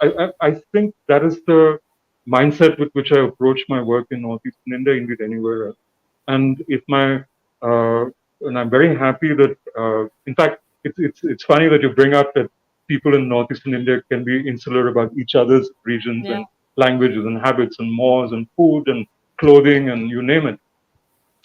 I think that is the mindset with which I approach my work in Northeastern India, indeed anywhere else. And if my and I'm very happy that, in fact, it's funny that you bring up that people in Northeastern India can be insular about each other's regions Yeah. and languages and habits and mores and food and clothing and you name it.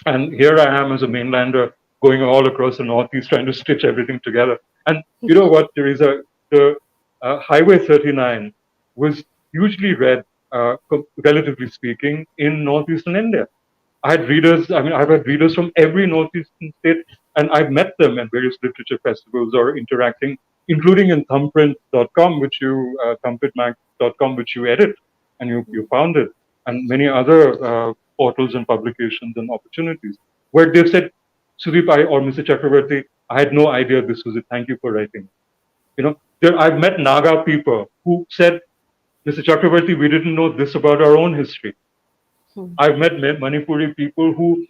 And here I am as a mainlander going all across the Northeast trying to stitch everything together. And you know what, Teresa, the Highway 39 was hugely read, relatively speaking, in Northeastern India. I've had readers from every Northeastern state, and I've met them at various literature festivals or interacting, including in thumbprint.com, thumbprintmag.com, which you edit and you founded, and many other portals and publications and opportunities, where they've said, Sudeep, or Mr. Chakravarti, I had no idea this was it. Thank you for writing. I've met Naga people who said, Mr. Chakravarti, we didn't know this about our own history. I've met Manipuri people who,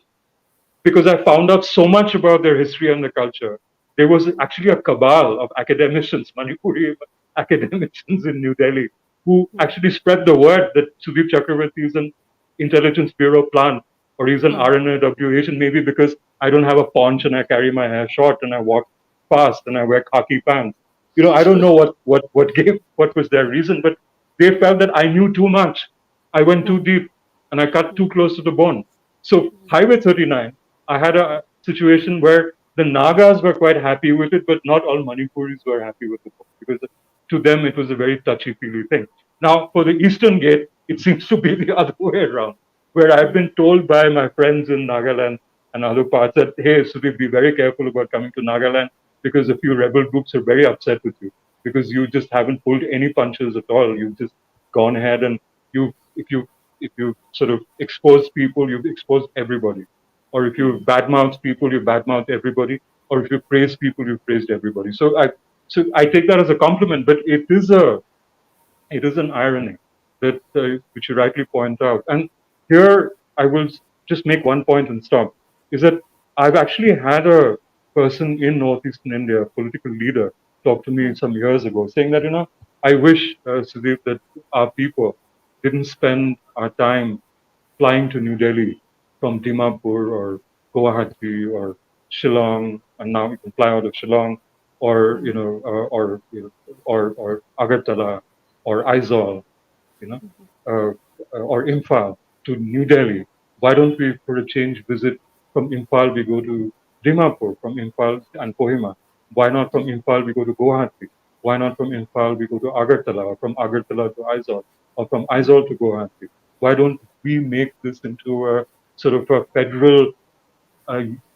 because I found out so much about their history and their culture. There was actually a cabal of academicians, Manipuri academicians in New Delhi, who actually spread the word that Sudeep Chakravarti is an intelligence bureau plant or he's an RNAW agent, maybe because I don't have a paunch and I carry my hair short and I walk fast and I wear khaki pants. I don't know what was their reason, but they felt that I knew too much. I went too deep and I cut too close to the bone. So Highway 39, I had a situation where the Nagas were quite happy with it, but not all Manipuris were happy with the book because to them it was a very touchy-feely thing. Now, for the Eastern Gate, it seems to be the other way around, where I've been told by my friends in Nagaland and other parts that, hey, Sudeep, be very careful about coming to Nagaland because a few rebel groups are very upset with you because you just haven't pulled any punches at all. You've just gone ahead and if you sort of expose people, you've exposed everybody. Or if you badmouth people, you badmouth everybody. Or if you praise people, you've praised everybody. So I take that as a compliment, but it is an irony that which you rightly point out. And here I will just make one point and stop. is that I've actually had a person in northeastern India, a political leader, talk to me some years ago, saying that, I wish, Sudeep, that our people didn't spend our time flying to New Delhi from Dimapur or Guwahati or Shillong, and now you can fly out of Shillong, or or Agartala or Aizawl, you know, uh, or Imphal to New Delhi. Why don't we, for a change, visit from Imphal, we go to Dimapur, from Imphal and Kohima? Why not from Imphal, we go to Guwahati? Why not from Imphal, we go to Agartala, or from Agartala to Aizawl, or from Aizawl to Guwahati? Why don't we make this into a sort of a federal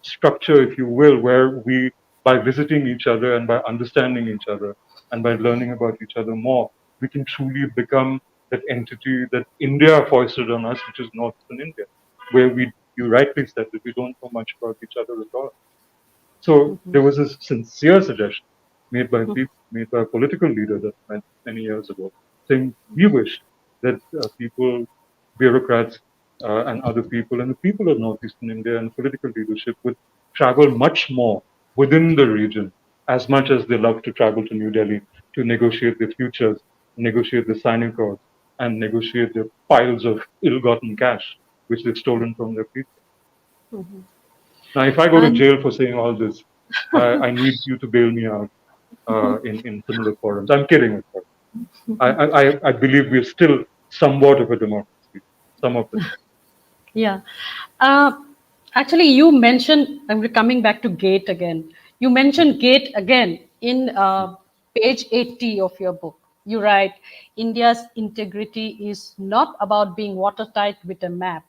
structure, if you will, where we, by visiting each other and by understanding each other and by learning about each other more, we can truly become that entity that India foisted on us, which is Northern India, where you rightly said that we don't know much about each other at all. So there was a sincere suggestion made by a political leader that I met many years ago, saying we wish that people, bureaucrats, and other people, and the people of northeastern India and political leadership would travel much more within the region, as much as they love to travel to New Delhi to negotiate their futures, negotiate the signing accords, and negotiate their piles of ill-gotten cash which they've stolen from their people. Now, if I go to And jail for saying all this, I need you to bail me out in similar forums. I'm kidding, of course. I believe we're still somewhat of a democracy, some of the time. yeah, uh, actually, you mentioned, I'm coming back to gate again. You mentioned gate again in page 80 of your book. You write, India's integrity is not about being watertight with a map,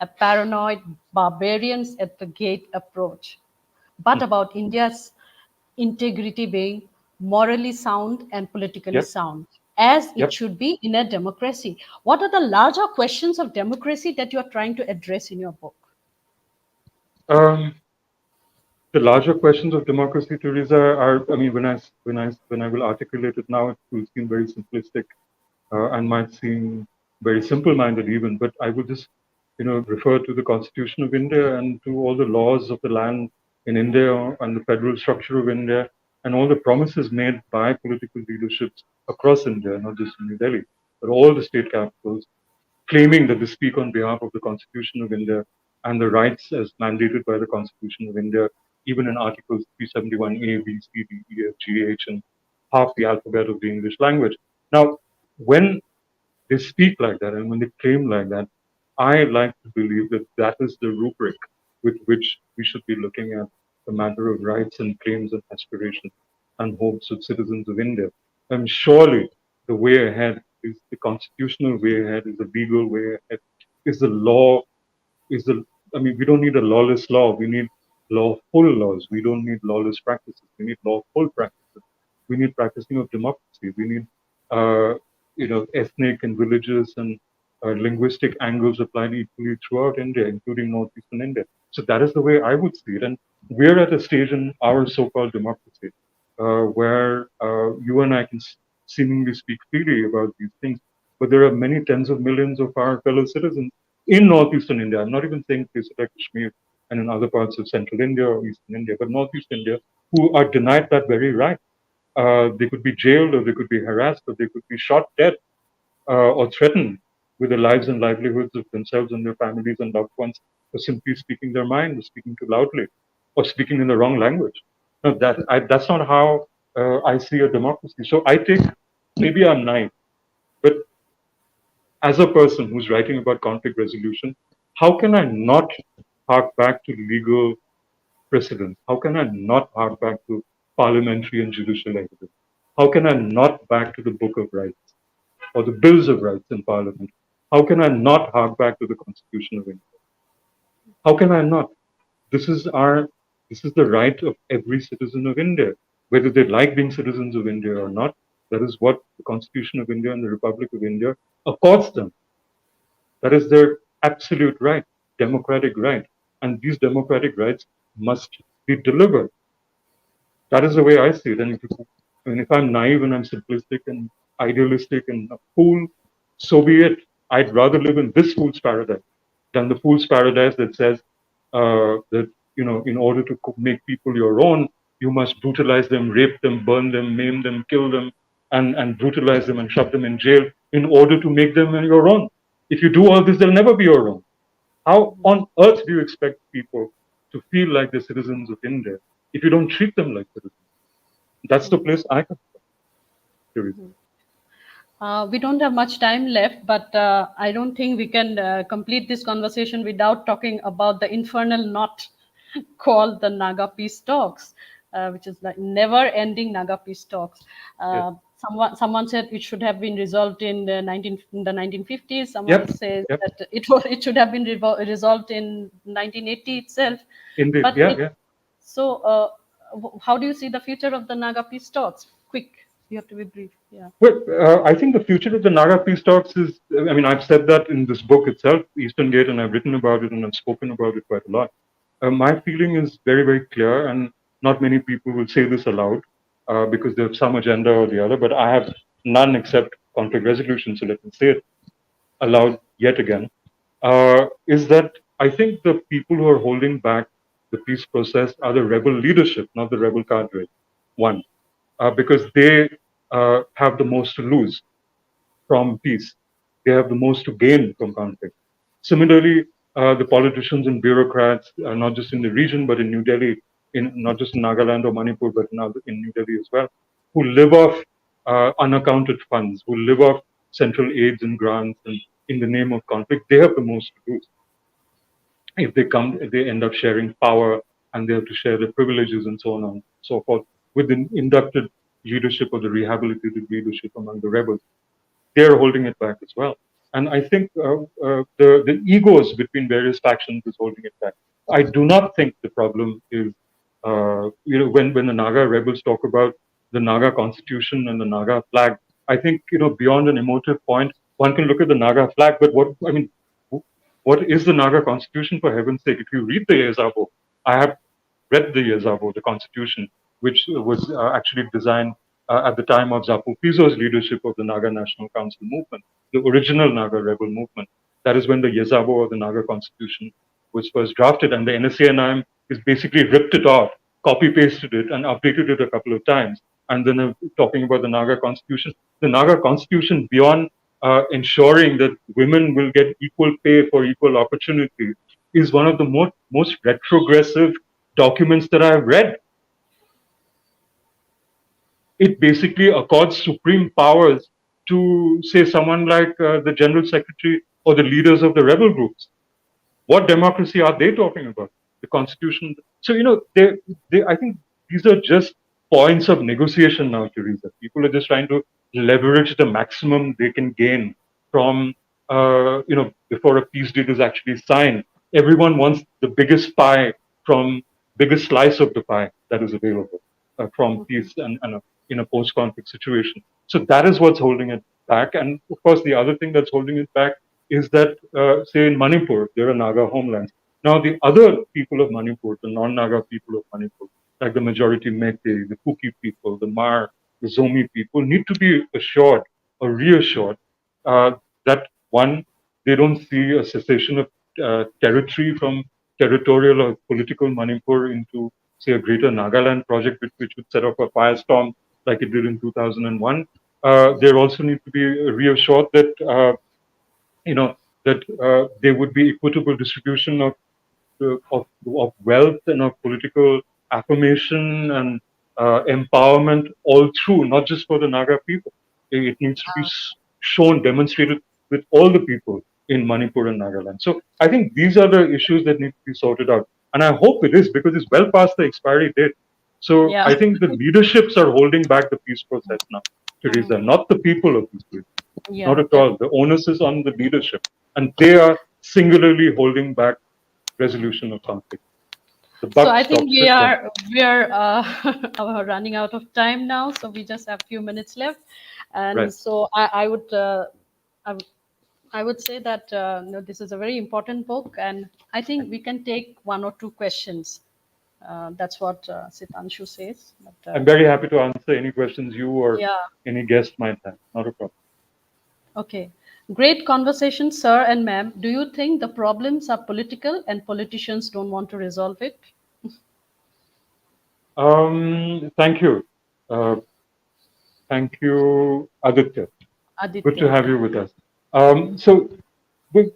a paranoid barbarians at the gate approach, but Hmm. about India's integrity being morally sound and politically Yep, sound, as it yep. should be in a democracy. What are the larger questions of democracy that you are trying to address in your book? Um, the larger questions of democracy, Teresa, are, I mean, when I will articulate it now, it will seem very simplistic and might seem very simple-minded even, but I would just, refer to the Constitution of India and to all the laws of the land in India and the federal structure of India and all the promises made by political leaderships across India, not just in New Delhi, but all the state capitals, claiming that they speak on behalf of the Constitution of India and the rights as mandated by the Constitution of India, even in Articles 371A, B, C, D, E, F, G, H, and half the alphabet of the English language. Now, when they speak like that and when they claim like that, I like to believe that that is the rubric with which we should be looking at the matter of rights and claims and aspirations and hopes of citizens of India. And surely the way ahead is the constitutional way ahead, is the legal way ahead, is the law, is the, I mean, we don't need a lawless law. We need lawful laws. We don't need lawless practices. We need lawful practices. We need practicing of democracy. We need, ethnic and religious and linguistic angles applied equally throughout India, including northeastern India. So that is the way I would see it. And we're at a stage in our so-called democracy where you and I can seemingly speak freely about these things, but there are many tens of millions of our fellow citizens in northeastern India. I'm not even saying places like Kashmir and in other parts of central India or eastern India, but northeast India, who are denied that very right. They could be jailed, or they could be harassed, or they could be shot dead, or threatened with the lives and livelihoods of themselves and their families and loved ones for simply speaking their mind, or speaking too loudly, or speaking in the wrong language. No, that's not how I see a democracy. So I take, maybe I'm naive, but as a person who's writing about conflict resolution, how can I not hark back to legal precedents? How can I not hark back to parliamentary and judicial evidence? How can I not back to the Book of Rights or the Bills of Rights in Parliament? How can I not hark back to the Constitution of India? How can I not? This is our, this is the right of every citizen of India, whether they like being citizens of India or not. That is what the Constitution of India and the Republic of India accords them. That is their absolute right, democratic right. And these democratic rights must be delivered. That is the way I see it. And if I'm naive and I'm simplistic and idealistic and a fool, so be it. I'd rather live in this fool's paradise than the fool's paradise that says that, in order to make people your own, you must brutalize them, rape them, burn them, maim them, kill them, and brutalize them and shove them in jail in order to make them your own. If you do all this, they'll never be your own. How on earth do you expect people to feel like they're citizens of India if you don't treat them like citizens? That's the place I come from. We don't have much time left, but I don't think we can complete this conversation without talking about the infernal knot called the Naga peace talks, which is like never-ending Naga peace talks. Yes. Someone said it should have been resolved in the 1950s. Someone Yep. says Yep. that it should have been resolved in 1980 itself. Indeed. But Yeah. Yeah. so, how do you see the future of the Naga peace talks? Quick, you have to be brief. Yeah. Well, I think the future of the Naga peace talks is, I mean, I've said that in this book itself, Eastern Gate, and I've written about it and I've spoken about it quite a lot. My feeling is very, very clear, and not many people will say this aloud because they have some agenda or the other, but I have none except conflict resolution, so let me say it aloud yet again, is that I think the people who are holding back the peace process are the rebel leadership, not the rebel cadre. One, because they have the most to lose from peace. They have the most to gain from conflict. Similarly, the politicians and bureaucrats, not just in the region, but in New Delhi, in not just in Nagaland or Manipur, but in New Delhi as well, who live off unaccounted funds, who live off central aids and grants, and in the name of conflict, they have the most to lose. If they end up sharing power and they have to share their privileges and so on and so forth with the inducted leadership or the rehabilitated leadership among the rebels. They're holding it back as well. And I think the egos between various factions is holding it back. I do not think the problem is, when the Naga rebels talk about the Naga constitution and the Naga flag, I think, beyond an emotive point, one can look at the Naga flag, but what is the Naga constitution, for heaven's sake? If you read the Yezabo, I have read the Yezabo, the constitution, which was actually designed at the time of Zapu Pizo's leadership of the Naga National Council movement, the original Naga rebel movement. That is when the Yezabo or the Naga constitution was first drafted, and the NSCNIM is basically ripped it off, copy pasted it, and updated it a couple of times. And then talking about the Naga constitution, beyond ensuring that women will get equal pay for equal opportunity, is one of the most retrogressive documents that I've read. It basically accords supreme powers to, say, someone like the general secretary or the leaders of the rebel groups. What democracy are they talking about? The constitution. So, I think these are just points of negotiation now, Teresa. People are just trying to leverage the maximum they can gain from, before a peace deal is actually signed. Everyone wants the biggest slice of the pie that is available from peace and in a post-conflict situation. So that is what's holding it back. And of course, the other thing that's holding it back is that, say, in Manipur, there are Naga homelands. Now, the other people of Manipur, the non-Naga people of Manipur, like the majority Meitei, the Kuki people, the Mar, the Zomi people, need to be assured or reassured that, one, they don't see a cessation of territory from territorial or political Manipur into, say, a greater Nagaland project, which would set off a firestorm like it did in 2001. They also need to be reassured that, there would be equitable distribution of wealth and of political affirmation and empowerment all through, not just for the Naga people. It needs to be shown, demonstrated with all the people in Manipur and Nagaland. So I think these are the issues that need to be sorted out. And I hope it is, because it's well past the expiry date. So Yeah. I think the leaderships are holding back the peace process now, Teresa, not the people of this place. Not Yeah. at all. The onus is on the leadership. And they are singularly holding back resolution of conflict. The So buck I think stops with them. we are running out of time now. So we just have a few minutes left, and Right. so I would I would say that this is a very important book, and I think we can take one or two questions. That's what Sitanshu says. But, I'm very happy to answer any questions you or yeah. any guest might have. Not a problem. Okay. Great conversation, sir and ma'am. Do you think the problems are political and politicians don't want to resolve it? Thank you. Uh, Thank you, Aditya. Good to Aditya, have yeah. you with us. So,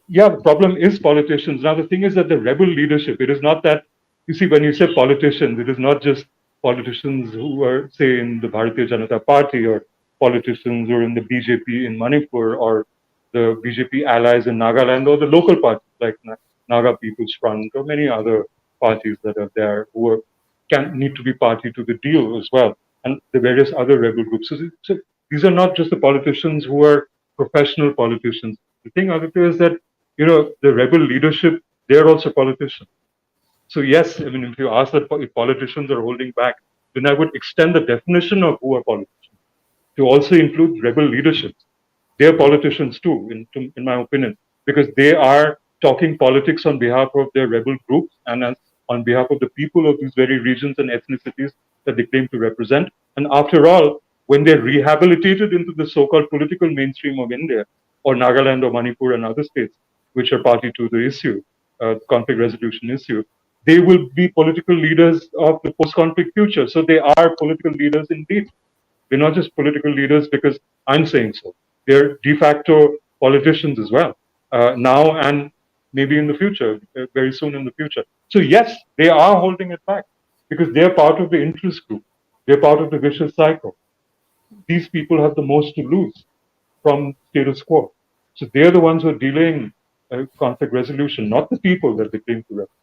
yeah, the problem is politicians. Now, the thing is that the rebel leadership, it is not that, you see, when you say politicians, it is not just politicians who are, say, in the Bharatiya Janata Party or politicians who are in the BJP in Manipur or the BJP allies in Nagaland or the local parties like Naga People's Front or many other parties that are there who are, can need to be party to the deal as well, and the various other rebel groups. So these are not just the politicians who are professional politicians. The thing, Aditya, is that the rebel leadership, they're also politicians. So yes, I mean, if you ask that if politicians are holding back, then I would extend the definition of who are politicians to also include rebel leaderships. They are politicians too, in my opinion, because they are talking politics on behalf of their rebel groups and on behalf of the people of these very regions and ethnicities that they claim to represent. And after all, when they're rehabilitated into the so-called political mainstream of India or Nagaland or Manipur and other states which are party to the issue, conflict resolution issue, they will be political leaders of the post-conflict future. So they are political leaders indeed. They're not just political leaders because I'm saying so. They're de facto politicians as well, now and maybe in the future, very soon in the future. So, yes, they are holding it back because they're part of the interest group. They're part of the vicious cycle. These people have the most to lose from status quo. So, they're the ones who are delaying conflict resolution, not the people that they claim to represent.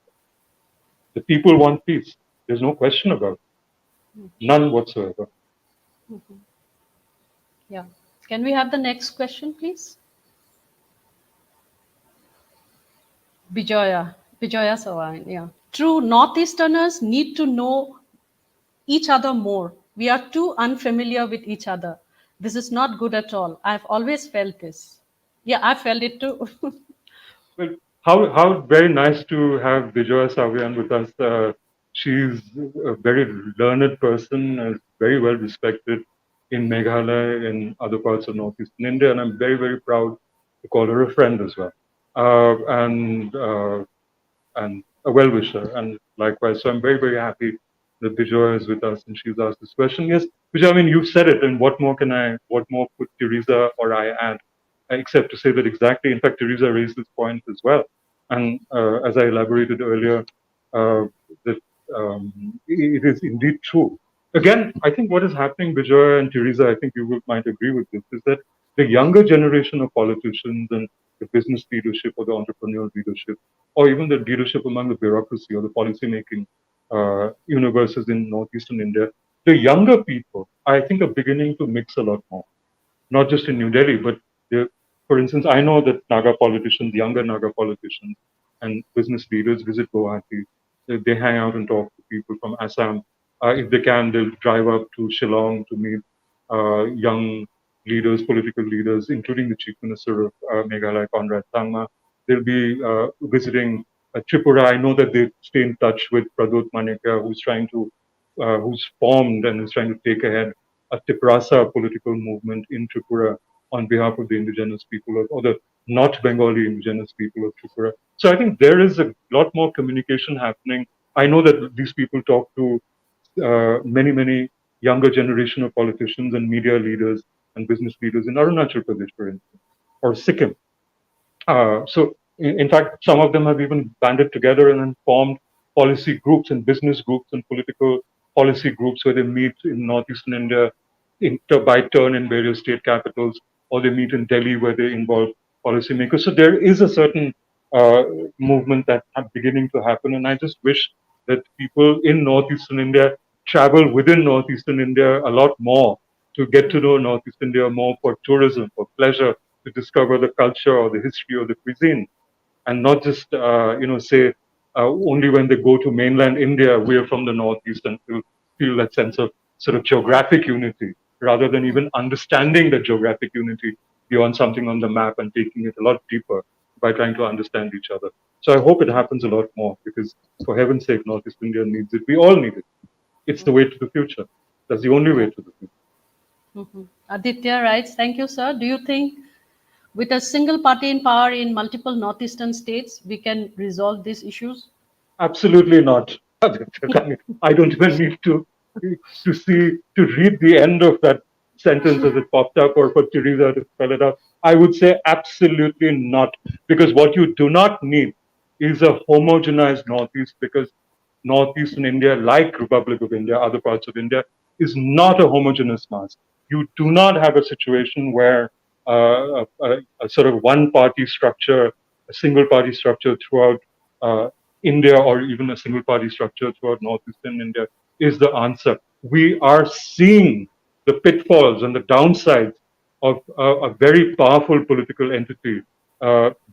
The people want peace. There's no question about it. None whatsoever. Yeah. Can we have the next question, please? Bijoya Sawan, yeah. True, Northeasterners need to know each other more. We are too unfamiliar with each other. This is not good at all. I've always felt this. Yeah, I felt it too. Well, how very nice to have Bijoy Savian with us. She's a very learned person, very well respected in Meghalaya and other parts of northeastern India, and I'm very proud to call her a friend as well, and a well-wisher, and likewise. So I'm very happy that Bijoy is with us and she's asked this question. Yes, Bijoy, I mean, you've said it, and what more could Teresa or I add, except to say that exactly, in fact, Teresa raised this point as well. And as I elaborated earlier, uh, that it is indeed true. Again, I think what is happening, Bijoy and Teresa, I think might agree with this, is that the younger generation of politicians and the business leadership or the entrepreneurial leadership or even the leadership among the bureaucracy or the policy making universes in northeastern India, the younger people, I think, are beginning to mix a lot more. Not just in New Delhi, but for instance, I know that Naga politicians, younger Naga politicians, and business leaders visit Guwahati. They hang out and talk to people from Assam. If they can, they'll drive up to Shillong to meet young leaders, political leaders, including the Chief Minister of Meghalaya, Conrad Sangma. They'll be visiting Tripura. I know that they stay in touch with Pradot Manikya, who's formed and is trying to take ahead a Tiprasa political movement in Tripura on behalf of the indigenous people or the not Bengali indigenous people of Tripura. So I think there is a lot more communication happening. I know that these people talk to many younger generation of politicians and media leaders and business leaders in Arunachal Pradesh, for instance, or Sikkim. In fact, some of them have even banded together and then formed policy groups and business groups and political policy groups where they meet in northeastern India by turn in various state capitals, or they meet in Delhi where they involve policymakers. So there is a certain uh, movement that's beginning to happen, and I just wish that people in northeastern India travel within northeastern India a lot more to get to know northeast India more for tourism, for pleasure, to discover the culture or the history or the cuisine, and not just say only when they go to mainland India we're from the northeast and feel that sense of sort of geographic unity, rather than even understanding the geographic unity beyond something on the map and taking it a lot deeper by trying to understand each other. So I hope it happens a lot more because, for heaven's sake, Northeast India needs it. We all need it. It's the way to the future. That's the only way Yeah. to the future. Aditya writes, thank you, sir. Do you think with a single party in power in multiple northeastern states, we can resolve these issues? Absolutely not. I don't even need to see to read the end of that sentence as it popped up or for Teresa to spell it out. I would say absolutely not, because what you do not need is a homogenized Northeast, because Northeastern India, like Republic of India, other parts of India, is not a homogeneous mass. You do not have a situation where a sort of one party structure, a single party structure throughout India, or even a single party structure throughout Northeastern India is the answer. We are seeing the pitfalls and the downsides of a very powerful political entity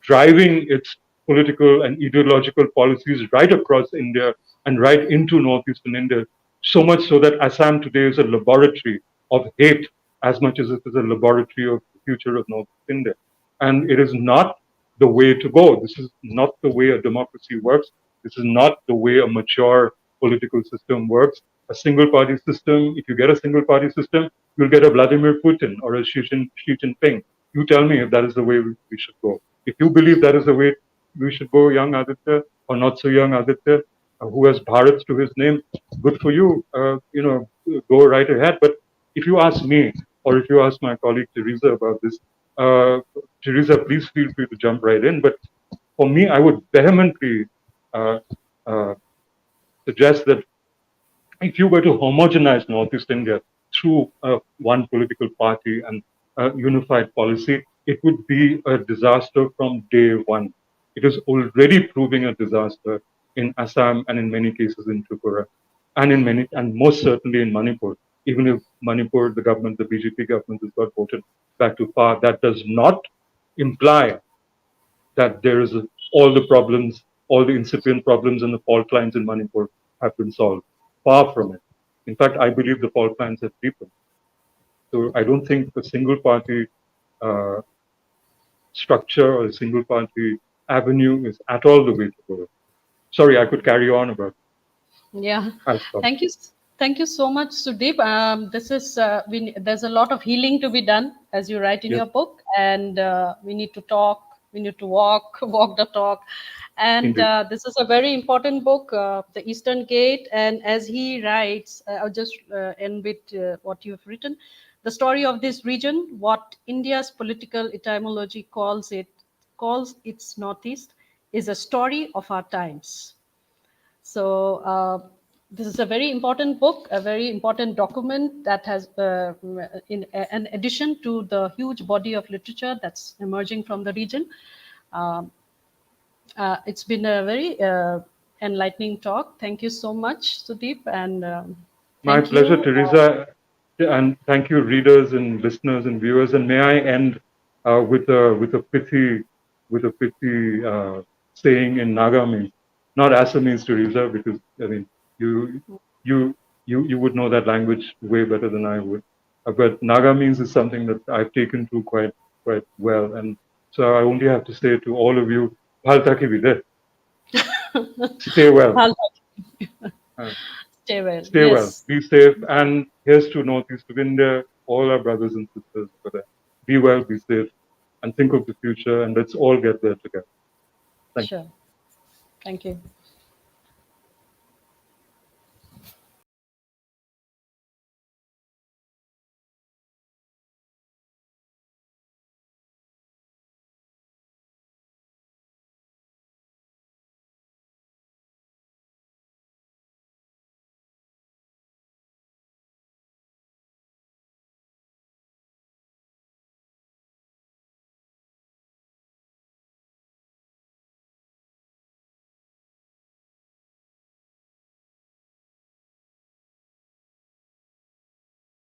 driving its political and ideological policies right across India and right into Northeastern India. So much so that Assam today is a laboratory of hate as much as it is a laboratory of the future of Northeast India. And it is not the way to go. This is not the way a democracy works. This is not the way a mature political system works. A single party system, if you get a single party system, you'll get a Vladimir Putin or a Xi Jinping. You tell me if that is the way we should go. If you believe that is the way we should go, young Aditya, or not so young Aditya, who has Bharat to his name, good for you. Go right ahead. But if you ask me, or if you ask my colleague Teresa about this, uh, Teresa, please feel free to jump right in. But for me, I would vehemently uh, uh, suggest that if you were to homogenize Northeast India through one political party and unified policy, it would be a disaster from day one. It is already proving a disaster in Assam and in many cases in Tripura, and most certainly in Manipur. Even if Manipur, the government, the BJP government, has got voted back to power, that does not imply that there is all the problems, all the incipient problems and the fault lines in Manipur have been solved. Far from it. In fact, I believe the fault lines have deepened. So I don't think a single party uh, structure or a single party avenue is at all the way to go. Sorry, I could carry on about. Yeah, I'll stop. thank you, thank you so much, Sudeep. This is there's a lot of healing to be done, as you write in Yes, your book, and we need to talk, we need to walk, walk the talk, and indeed. this is a very important book, The Eastern Gate. And as he writes, I'll just end with what you've written: the story of this region, what India's political etymology calls its northeast, is a story of our times. So this is a very important book, a very important document that has, in addition to the huge body of literature that's emerging from the region. Um, it's been a very enlightening talk. Thank you so much, Sudeep, and My thank pleasure, you. Teresa, and thank you, readers and listeners and viewers. And may I end with a pithy saying in Naga means, not Assamese, Teresa, because I mean you you you would know that language way better than I would. But Naga means is something that I've taken to quite well, and so I only have to say to all of you, "Bhal taki vide." Stay well. Bhal- Uh, Stay well. Stay well, Yes, be safe, and here's to Northeast of India, all our brothers and sisters over there. Be well, be safe, and think of the future, and let's all get there together. Thank you. sure. Thank you.